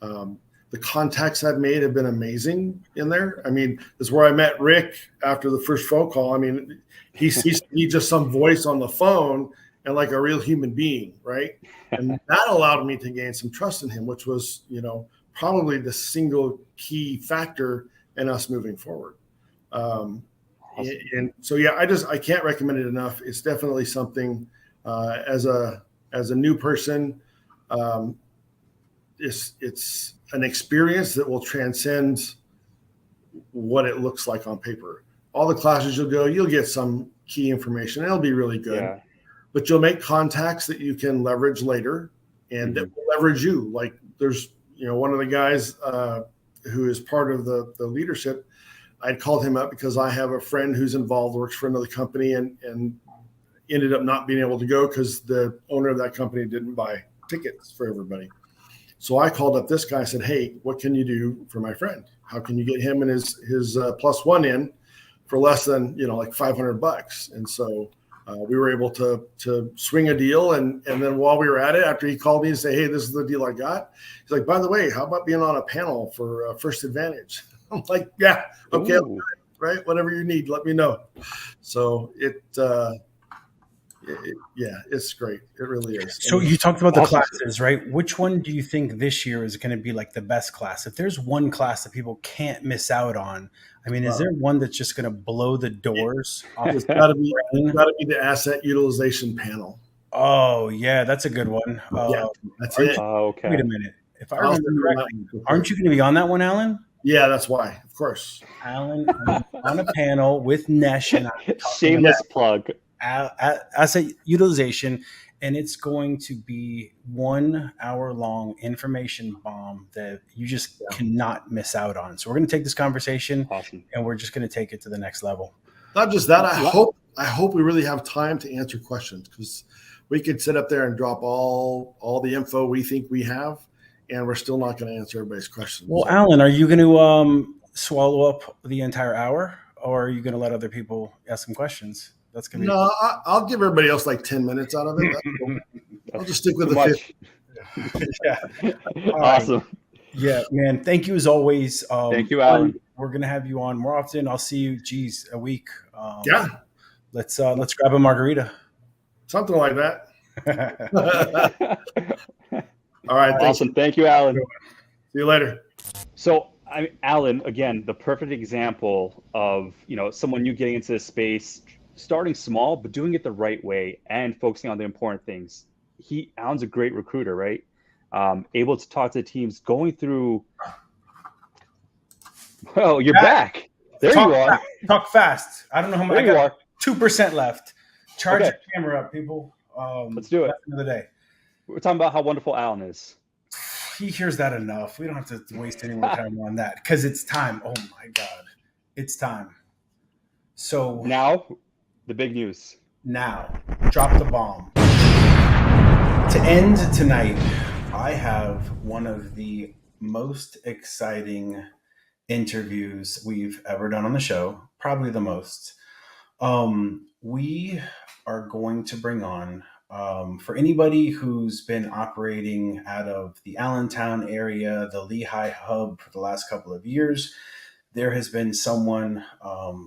The contacts I've made have been amazing in there. I mean, this is where I met Rick after the first phone call. I mean, he sees me just some voice on the phone and like a real human being, right? And that allowed me to gain some trust in him, which was, probably the single key factor in us moving forward. Awesome. And so, yeah, I can't recommend it enough. It's definitely something as a new person, it's an experience that will transcend what it looks like on paper. All the classes you'll go, you'll get some key information. It'll be really good. Yeah. But you'll make contacts that you can leverage later and that will leverage you. Like there's, one of the guys who is part of the leadership, I'd called him up because I have a friend who's involved, works for another company and ended up not being able to go because the owner of that company didn't buy tickets for everybody. So I called up this guy and said, hey, what can you do for my friend? How can you get him and his plus one in for less than, like $500? And so we were able to swing a deal. And then while we were at it, after he called me and say, hey, this is the deal I got. He's like, by the way, how about being on a panel for First Advantage? I'm like, yeah, okay, right. Whatever you need, let me know. So it's great. It really is. So you talked about the classes, right? Which one do you think this year is going to be like the best class? If there's one class that people can't miss out on, I mean, is there one that's just going to blow the doors off? It's got to be the asset utilization panel. Oh yeah, that's a good one. Yeah, that's it. Okay. Wait a minute. If I remember correctly, aren't you going to be on that one, Alan? Yeah, that's why. Of course. Alan on a panel with Nesh and shameless plug. Asset utilization, and it's going to be 1 hour long information bomb that you just cannot miss out on. So we're going to take this conversation and we're just going to take it to the next level. Not just that, I hope we really have time to answer questions, because we could sit up there and drop all the info we think we have, and we're still not going to answer everybody's questions. Well, Alan, are you going to swallow up the entire hour, or are you going to let other people ask some questions? That's gonna be I'll give everybody else like 10 minutes out of it. Cool. I'll just stick with the 50. Yeah. Awesome. Yeah, man. Thank you as always. Thank you, Alan. We're gonna have you on more often. I'll see you, a week. Yeah. Let's grab a margarita. Something like that. All right. Awesome. Thank you, Alan. See you later. So, Alan, again, the perfect example of someone new getting into this space, starting small, but doing it the right way and focusing on the important things. Alan's a great recruiter, right? Able to talk to the teams, going through. Well, you're back. There you are. Talk fast. I don't know how much. There you are. 2% left. Charge your camera up, people. Let's do it. That's another day. We're talking about how wonderful Alan is. He hears that enough. We don't have to waste any more time on that because it's time. Oh my God. It's time. So now, the big news. Now, drop the bomb. To end tonight, I have one of the most exciting interviews we've ever done on the show, probably the most. We are going to bring on, for anybody who's been operating out of the Allentown area, the Lehigh hub for the last couple of years, there has been someone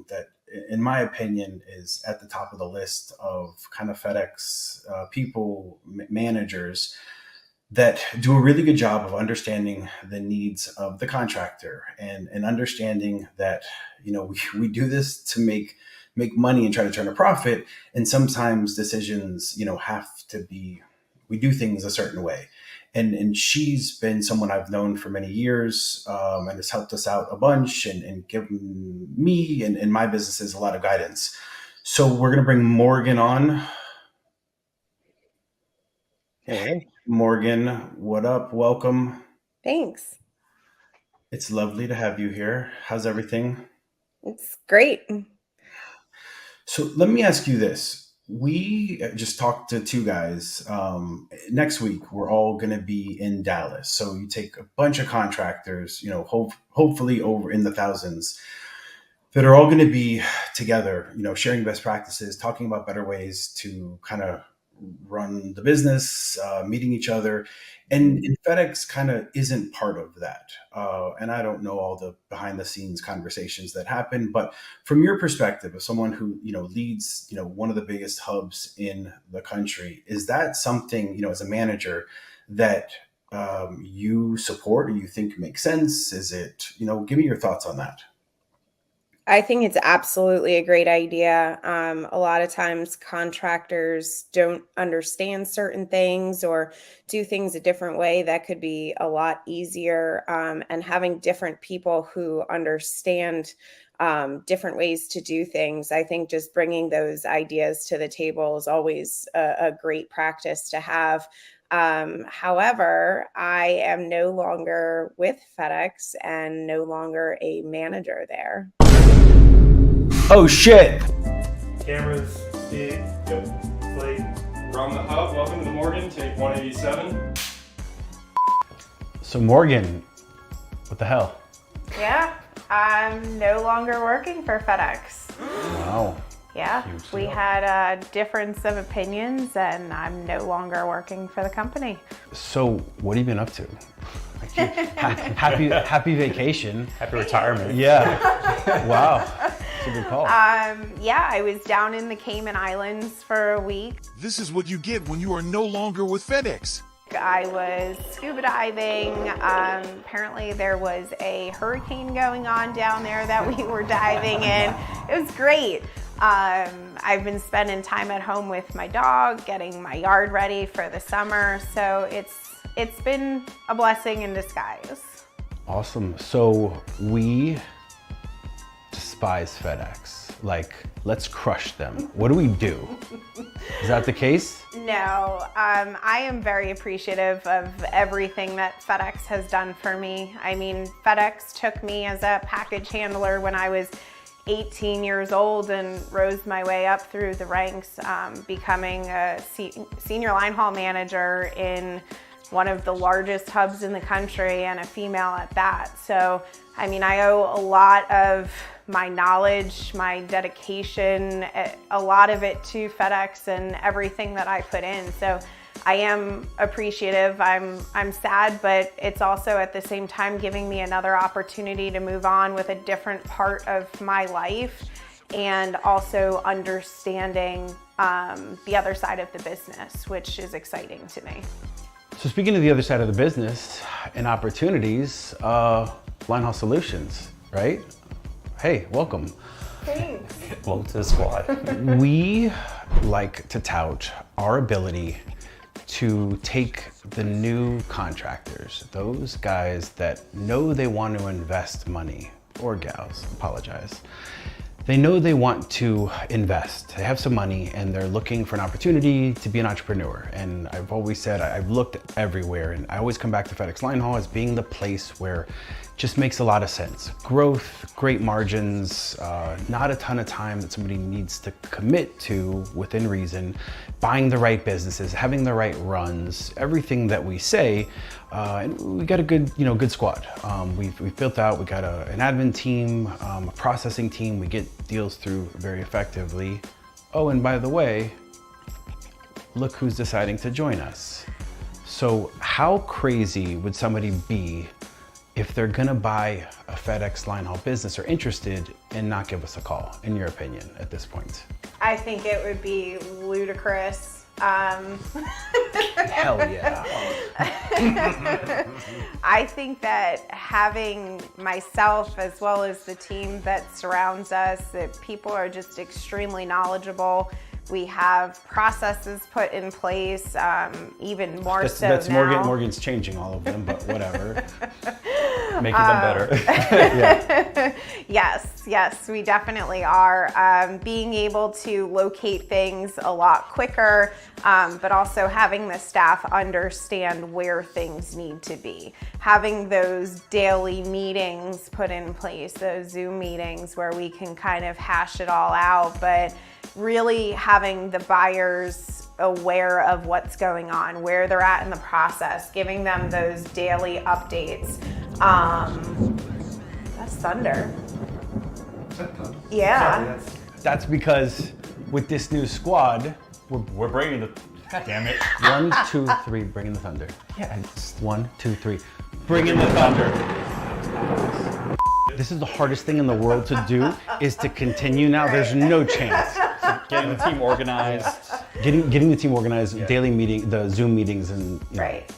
that, in my opinion, is at the top of the list of kind of FedEx people, managers that do a really good job of understanding the needs of the contractor and understanding that, you know, we do this to make money and try to turn a profit. And sometimes decisions, you know, have to be, we do things a certain way. And she's been someone I've known for many years and has helped us out a bunch and given me and my businesses a lot of guidance. So we're going to bring Morgan on. Hey. Morgan, what up? Welcome. Thanks. It's lovely to have you here. How's everything? It's great. So let me ask you this. We just talked to two guys. Next week, we're all going to be in Dallas. So you take a bunch of contractors, you know, hopefully over in the thousands, that are all going to be together, you know, sharing best practices, talking about better ways to kind of run the business, meeting each other. And FedEx kind of isn't part of that. And I don't know all the behind the scenes conversations that happen, but from your perspective, as someone who, you know, leads, you know, one of the biggest hubs in the country, is that something, you know, as a manager that you support or you think makes sense? Is it, you know, give me your thoughts on that. I think it's absolutely a great idea. A lot of times contractors don't understand certain things or do things a different way that could be a lot easier. And having different people who understand different ways to do things, I think just bringing those ideas to the table is always a great practice to have. However, I am no longer with FedEx and no longer a manager there. Oh shit! Cameras, speed, yep, plate. We're on the hub. Welcome to the Morgan, take 187. So Morgan, what the hell? Yeah, I'm no longer working for FedEx. Wow. Yeah, we had a difference of opinions and I'm no longer working for the company. So what have you been up to? Happy vacation. Happy retirement. Yeah. Wow. It's a good call. Yeah, I was down in the Cayman Islands for a week. This is what you get when you are no longer with FedEx. I was scuba diving. Apparently there was a hurricane going on down there that we were diving in. It was great. I've been spending time at home with my dog, getting my yard ready for the summer. So it's been a blessing in disguise. Awesome. So we despise FedEx. Like, let's crush them. What do we do? Is that the case? No, I am very appreciative of everything that FedEx has done for me. I mean, FedEx took me as a package handler when I was 18 years old and rose my way up through the ranks, becoming a senior line haul manager in one of the largest hubs in the country, and a female at that. So, I mean, I owe a lot of my knowledge, my dedication, a lot of it to FedEx and everything that I put in. So I am appreciative. I'm sad, but it's also at the same time giving me another opportunity to move on with a different part of my life and also understanding the other side of the business, which is exciting to me. So speaking of the other side of the business and opportunities, Linehaul Solutions, right? Hey, welcome. Thanks. Welcome to the squad. We like to tout our ability to take the new contractors, those guys that know they want to invest money, or gals, apologize, They know they want to invest. They have some money and they're looking for an opportunity to be an entrepreneur. And I've always said, I've looked everywhere and I always come back to FedEx Linehaul as being the place where it just makes a lot of sense. Growth, great margins, not a ton of time that somebody needs to commit to within reason, buying the right businesses, having the right runs, everything that we say. And we got a good, good squad. We've built out, we got an admin team, a processing team. We get deals through very effectively. Oh, and by the way, look who's deciding to join us. So how crazy would somebody be if they're gonna buy a FedEx Linehaul business or interested and not give us a call, in your opinion, at this point? I think it would be ludicrous. Hell yeah. I think that having myself as well as the team that surrounds us, that people are just extremely knowledgeable. We have processes put in place, even more That's now. Morgan's changing all of them, but whatever. Making them better. Yeah. Yes, we definitely are. Being able to locate things a lot quicker, but also having the staff understand where things need to be. Having those daily meetings put in place, those Zoom meetings where we can kind of hash it all out, but really having the buyers aware of what's going on, where they're at in the process, giving them those daily updates. That's thunder. Yeah. That's because with this new squad, we're bringing the, damn it. 1, 2, 3, bringing the thunder. Yeah, it's 1, 2, 3, bringing the thunder. This is the hardest thing in the world to do, is to continue now. There's no chance. Getting the team organized. Getting the team organized, daily meeting, the Zoom meetings, and Right.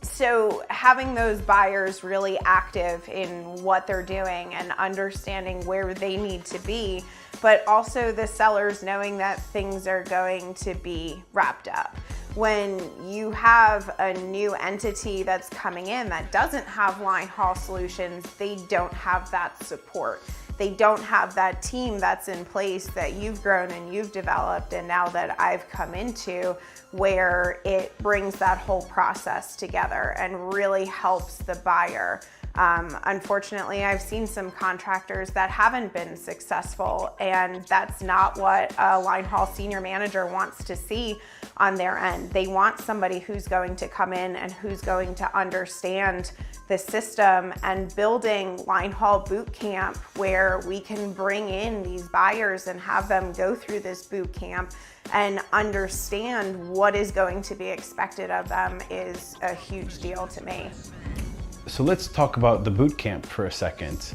So having those buyers really active in what they're doing and understanding where they need to be, but also the sellers knowing that things are going to be wrapped up. When you have a new entity that's coming in that doesn't have line haul solutions, they don't have that support. They don't have that team that's in place that you've grown and you've developed, and now that I've come into, where it brings that whole process together and really helps the buyer. Unfortunately, I've seen some contractors that haven't been successful, and that's not what a line haul senior manager wants to see on their end. They want somebody who's going to come in and who's going to understand the system, and building line haul boot camp where we can bring in these buyers and have them go through this boot camp and understand what is going to be expected of them is a huge deal to me. So let's talk about the boot camp for a second.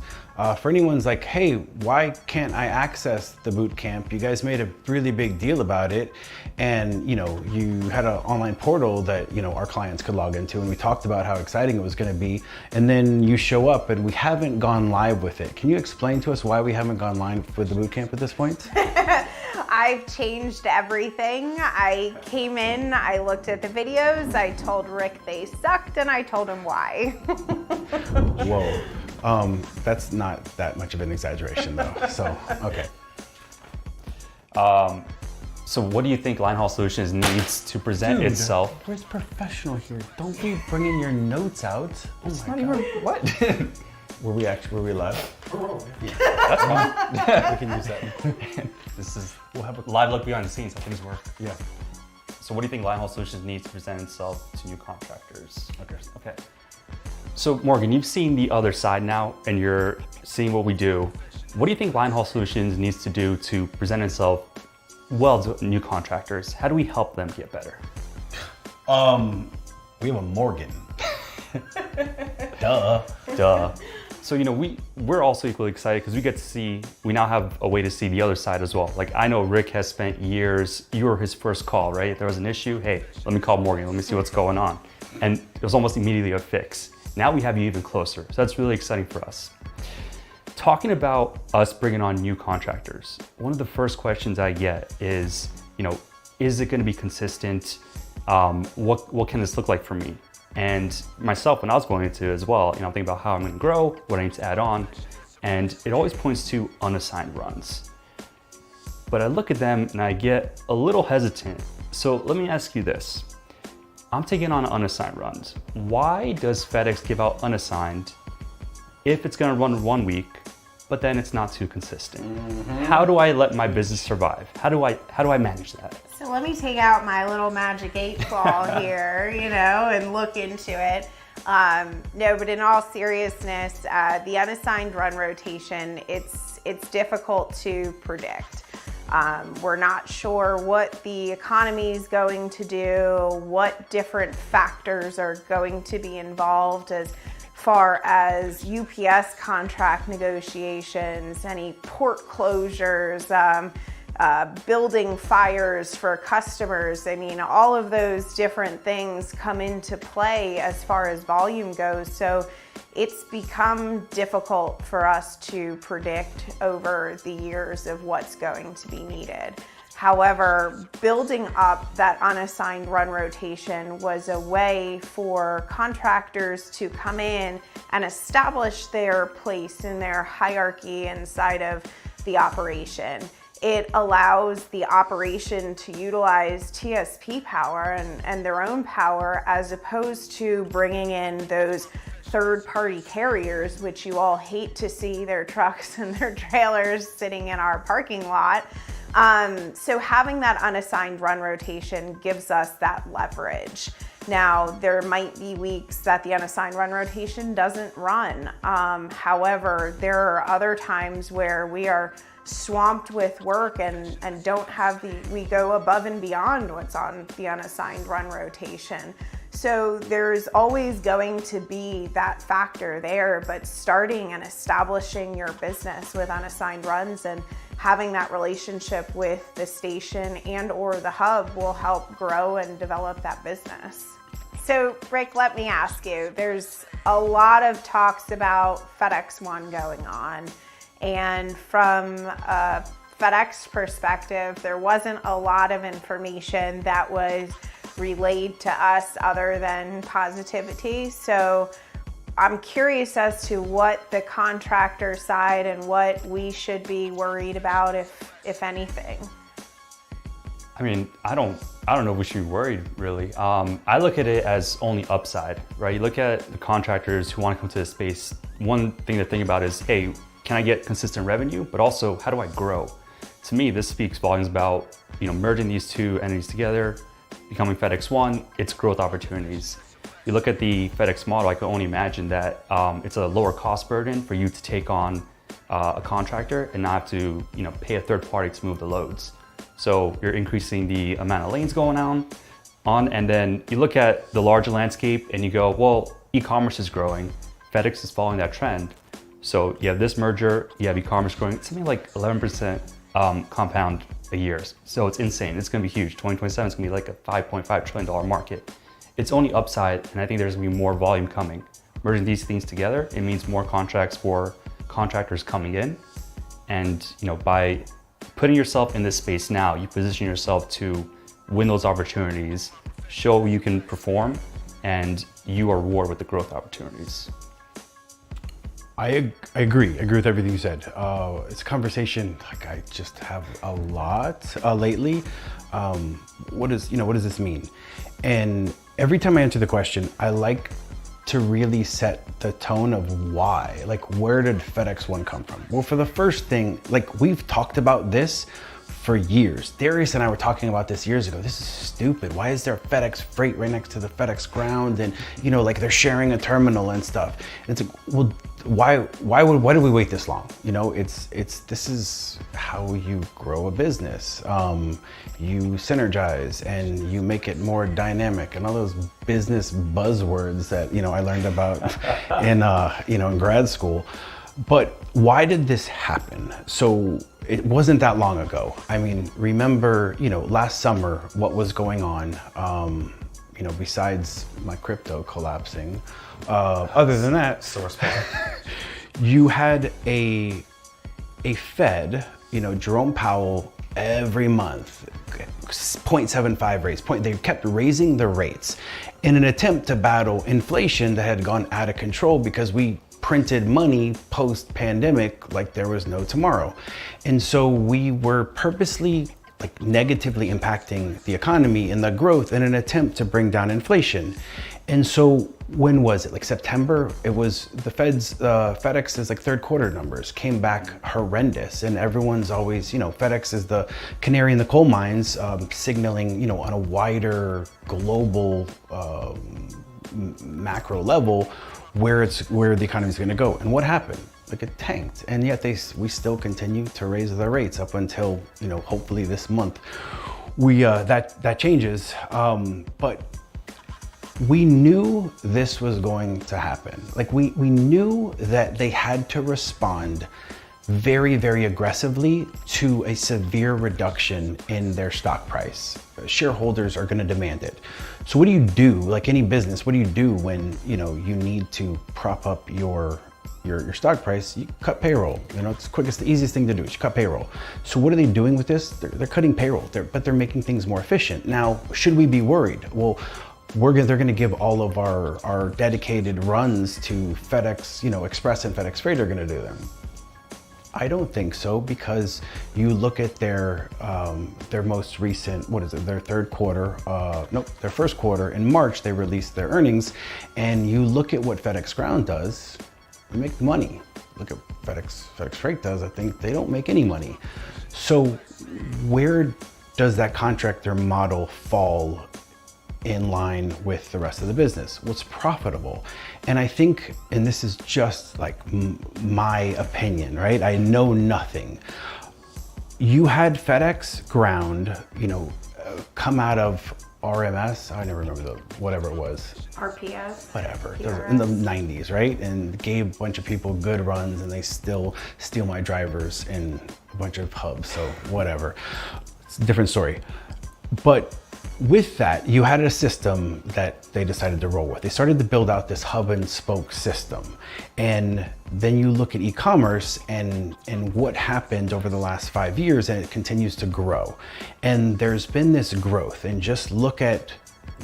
For anyone's like, hey, why can't I access the boot camp? You guys made a really big deal about it. And you had an online portal that our clients could log into, and we talked about how exciting it was gonna be. And then you show up and we haven't gone live with it. Can you explain to us why we haven't gone live with the boot camp at this point? I've changed everything. I came in, I looked at the videos, I told Rick they sucked, and I told him why. Whoa. That's not that much of an exaggeration though, so, okay. So what do you think Linehaul Solutions needs to present itself? Where's professional here? Don't be bringing your notes out. It's not even, what? Were we live? Yeah, that's fine. We can use that. We'll have a live look behind the scenes, how things work. Yeah. So what do you think Linehaul Solutions needs to present itself to new contractors? Okay. So Morgan, you've seen the other side now, and you're seeing what we do. What do you think Linehaul Solutions needs to do to present itself well to new contractors? How do we help them get better? We have a Morgan. Duh. So we're also equally excited because we get to see, we now have a way to see the other side as well. Like, I know Rick has spent years, you were his first call, right? If there was an issue, hey, let me call Morgan, let me see what's going on. And it was almost immediately a fix. Now we have you even closer. So that's really exciting for us. Talking about us bringing on new contractors, one of the first questions I get is, is it going to be consistent? What can this look like for me? And myself, when I was going into it as well, I'm thinking about how I'm going to grow, what I need to add on. and it always points to unassigned runs. But I look at them and I get a little hesitant. So let me ask you this. I'm taking on unassigned runs. Why does FedEx give out unassigned if it's gonna run 1 week, but then it's not too consistent? How do I let my business survive? How do I manage that? So let me take out my little magic 8 ball here, and look into it. No, but in all seriousness, the unassigned run rotation, it's difficult to predict. We're not sure what the economy is going to do, what different factors are going to be involved as far as UPS contract negotiations, any port closures, building fires for customers. I mean, all of those different things come into play as far as volume goes. So it's become difficult for us to predict over the years of what's going to be needed. However, building up that unassigned run rotation was a way for contractors to come in and establish their place in their hierarchy inside of the operation. It allows the operation to utilize TSP power and their own power, as opposed to bringing in those third-party carriers, which you all hate to see their trucks and their trailers sitting in our parking lot. So having that unassigned run rotation gives us that leverage. Now, there might be weeks that the unassigned run rotation doesn't run. However, there are other times where we are swamped with work and don't have we go above and beyond what's on the unassigned run rotation. So there's always going to be that factor there, but starting and establishing your business with unassigned runs and having that relationship with the station and or the hub will help grow and develop that business. So Rick, let me ask you, there's a lot of talks about FedEx One going on. And from a FedEx perspective, there wasn't a lot of information that was relayed to us other than positivity. So I'm curious as to what the contractor side and what we should be worried about, if anything. I mean, I don't know if we should be worried, really. I look at it as only upside, right? You look at the contractors who want to come to this space, one thing to think about is, hey, can I get consistent revenue? But also, how do I grow? To me, this speaks volumes about merging these two entities together, becoming FedEx One, it's growth opportunities. You look at the FedEx model, I can only imagine that it's a lower cost burden for you to take on a contractor and not have to pay a third party to move the loads. So you're increasing the amount of lanes going on, and then you look at the larger landscape and you go, well, e-commerce is growing, FedEx is following that trend. So you have this merger, you have e-commerce growing, it's something like 11% compound a year. So it's insane, it's gonna be huge. 2027 is gonna be like a $5.5 trillion market. It's only upside, and I think there's gonna be more volume coming. Merging these things together, it means more contracts for contractors coming in. And by putting yourself in this space now, you position yourself to win those opportunities, show you can perform, and you are rewarded with the growth opportunities. I agree with everything you said. It's a conversation like I just have a lot lately. What does this mean? And every time I answer the question, I like to really set the tone of why. Like, where did FedEx One come from? Well, for the first thing, like, we've talked about this for years. Darius and I were talking about this years ago. This is stupid. Why is there a FedEx Freight right next to the FedEx ground? And like they're sharing a terminal and stuff. And it's like, well, why did we wait this long? This is how you grow a business. You synergize and you make it more dynamic, and all those business buzzwords that I learned about in grad school. But why did this happen? So it wasn't that long ago. I mean, remember, last summer, what was going on, besides my crypto collapsing, other than that, you had a Fed, Jerome Powell every month, 0.75 rates, they kept raising the rates in an attempt to battle inflation that had gone out of control because we printed money post-pandemic like there was no tomorrow. And so we were purposely like negatively impacting the economy and the growth in an attempt to bring down inflation. And so when was it? Like September? It was the FedEx's like third quarter numbers came back horrendous, and everyone's always, FedEx is the canary in the coal mines, signaling, on a wider global macro level where the economy is going to go. And what happened? Like it tanked, and yet we still continue to raise the rates up until hopefully this month we that changes. But we knew this was going to happen. Like we knew that they had to respond very, very aggressively to a severe reduction in their stock price. Shareholders are going to demand it. So what do you do? Like any business, what do you do when you need to prop up your stock price? You cut payroll. It's the quickest, the easiest thing to do is you cut payroll. So what are they doing with this? They're cutting payroll, but they're making things more efficient. Now, should we be worried? Well, they're going to give all of our dedicated runs to FedEx, Express and FedEx Freight are going to do them. I don't think so, because you look at their most recent, their third quarter, their first quarter in March, they released their earnings, and you look at what FedEx Ground does, they make money. Look at FedEx Freight does, I think they don't make any money. So where does that contractor model fall in line with the rest of the business? What's profitable? And I think, and this is just like my opinion, right? I know nothing. You had FedEx Ground, come out of RMS, I never remember whatever it was. RPS. Whatever, PRS. in the 90s, right? And gave a bunch of people good runs, and they still steal my drivers in a bunch of hubs, so whatever. It's a different story. But with that, you had a system that they decided to roll with. They started to build out this hub and spoke system. And then you look at e-commerce and what happened over the last 5 years, and it continues to grow. And there's been this growth. And just look at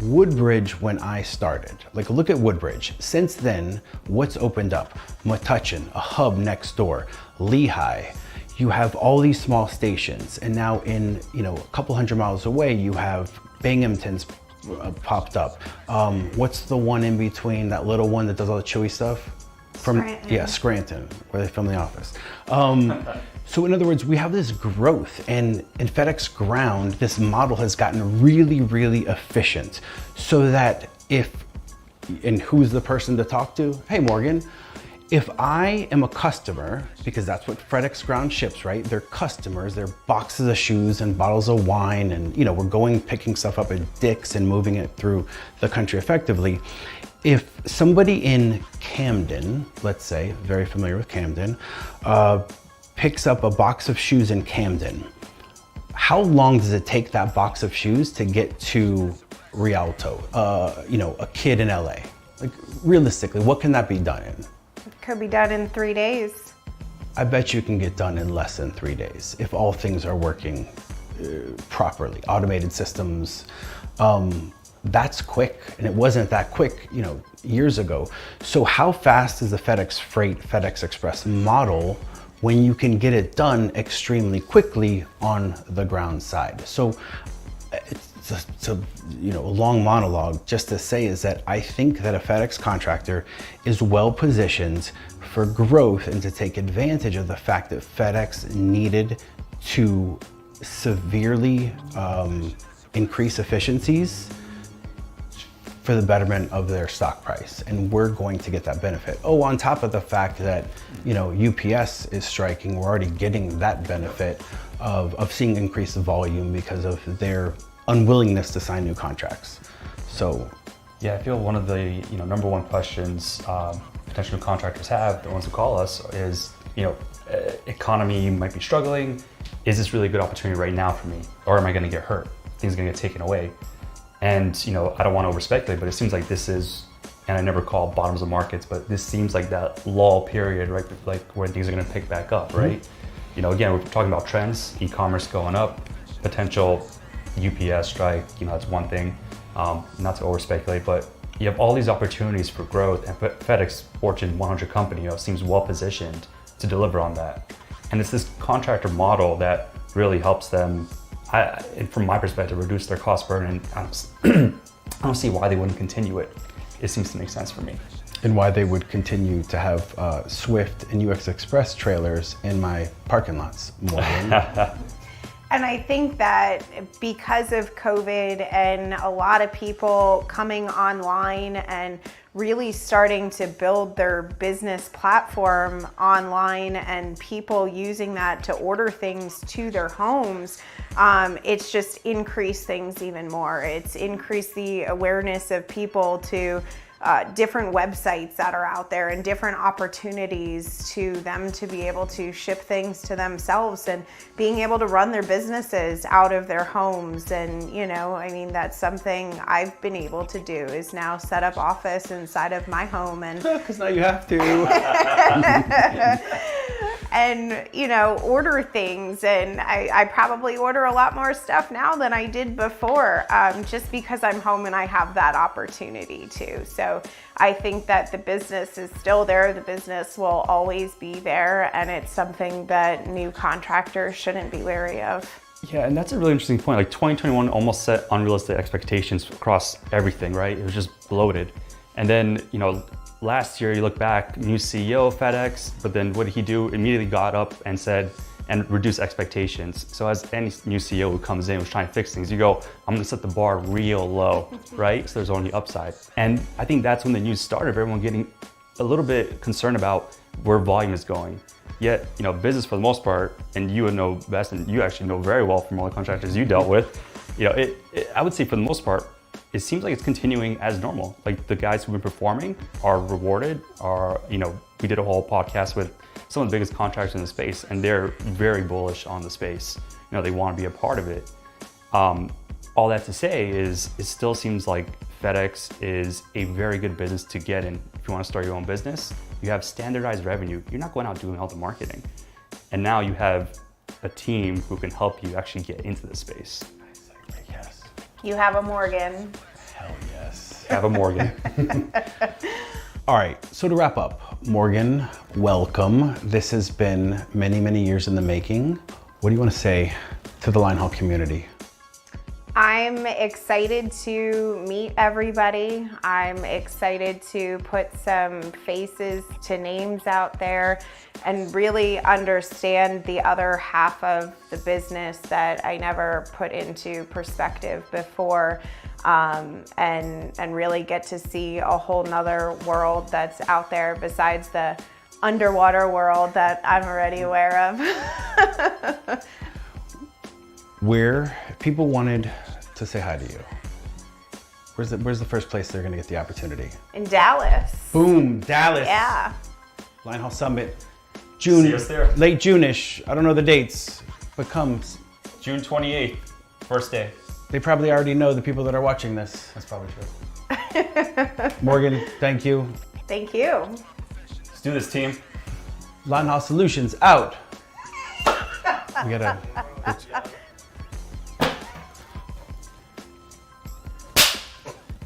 Woodbridge when I started. Like, look at Woodbridge. Since then, what's opened up? Metuchen, a hub next door, Lehigh. You have all these small stations, and now in a couple hundred miles away, you have Binghamton's popped up. What's the one in between, that little one that does all the chewy stuff? Scranton. Scranton, where they film The Office. So in other words, we have this growth, and in FedEx Ground, this model has gotten really, really efficient, so that and who's the person to talk to? Hey, Morgan. If I am a customer, because that's what FedEx Ground ships, right? They're customers, they're boxes of shoes and bottles of wine, and we're picking stuff up at Dick's and moving it through the country effectively. If somebody in Camden, let's say, very familiar with Camden, picks up a box of shoes in Camden, how long does it take that box of shoes to get to Rialto, a kid in LA? Like, realistically, what can that be done in? Could be done in 3 days. I bet you can get done in less than 3 days if all things are working properly. Automated systems, that's quick, and it wasn't that quick, years ago. So how fast is the FedEx Freight, FedEx Express model when you can get it done extremely quickly on the ground side? So it's a long monologue just to say is that I think that a FedEx contractor is well positioned for growth and to take advantage of the fact that FedEx needed to severely increase efficiencies for the betterment of their stock price, and we're going to get that benefit. Oh, on top of the fact that UPS is striking, we're already getting that benefit of seeing increased volume because of their unwillingness to sign new contracts. So yeah, I feel one of the number one questions potential contractors have, the ones who call us, is economy might be struggling. Is this really a good opportunity right now for me, or am I going to get hurt? Things are going to get taken away. And I don't want to over speculate, but it seems like this is, and I never call bottoms of markets, but this seems like that lull period, right? Like when things are going to pick back up, right? Again, we're talking about trends, e-commerce going up, potential UPS strike, that's one thing. Not to over speculate, but you have all these opportunities for growth, and FedEx, Fortune 100 company, seems well positioned to deliver on that. And it's this contractor model that really helps them, and from my perspective, reduce their cost burden. And I don't see why they wouldn't continue it. It seems to make sense for me. And why they would continue to have Swift and UX Express trailers in my parking lots more than. And I think that because of COVID and a lot of people coming online and really starting to build their business platform online and people using that to order things to their homes, it's just increased things even more. It's increased the awareness of people to different websites that are out there and different opportunities to them to be able to ship things to themselves and being able to run their businesses out of their homes. And, you know, I mean, that's something I've been able to do, is now set up office inside of my home. And because now you have to. And, you know, order things. And I probably order a lot more stuff now than I did before, just because I'm home and I have that opportunity too. So I think that the business is still there. The business will always be there. And it's something that new contractors shouldn't be wary of. Yeah, and that's a really interesting point. Like 2021 almost set unrealistic expectations across everything, right? It was just bloated. And then, you know, last year, you look back, new CEO of FedEx, but then what did he do? Immediately got up and said, and reduce expectations. So as any new CEO who comes in, who's trying to fix things, you go, I'm gonna set the bar real low, right? So there's only upside. And I think that's when the news started, everyone getting a little bit concerned about where volume is going. Yet, you know, business for the most part, and you would know best, and you actually know very well from all the contractors you dealt with, you know, I would say for the most part, it seems like it's continuing as normal. Like the guys who've been performing are rewarded, you know, we did a whole podcast with some of the biggest contractors in the space, and they're very bullish on the space. You know, they want to be a part of it. All that to say is, it still seems like FedEx is a very good business to get in. If you want to start your own business, you have standardized revenue. You're not going out doing all the marketing. And now you have a team who can help you actually get into the space. Yes. You have a Morgan. Hell yes. Have a Morgan. All right, so to wrap up, Morgan, welcome. This has been many, many years in the making. What do you want to say to the Linehaul community? I'm excited to meet everybody. I'm excited to put some faces to names out there and really understand the other half of the business that I never put into perspective before, and really get to see a whole nother world that's out there besides the underwater world that I'm already aware of. Where people wanted to say hi to you, where's the first place they're gonna get the opportunity? In Dallas. Boom, Dallas. Yeah. Linehaul Summit, June, See us there. late June-ish. I don't know the dates, but come. June 28th, first day. They probably already know, the people that are watching this. That's probably true. Morgan, thank you. Thank you. Let's do this, team. Linehaul Solutions out. We gotta.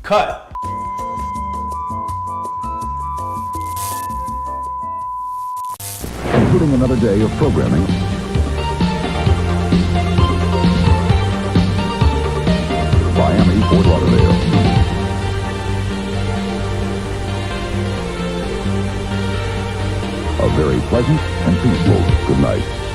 Cut. Including another day of programming. Miami, Fort Lauderdale. A very pleasant and peaceful good night.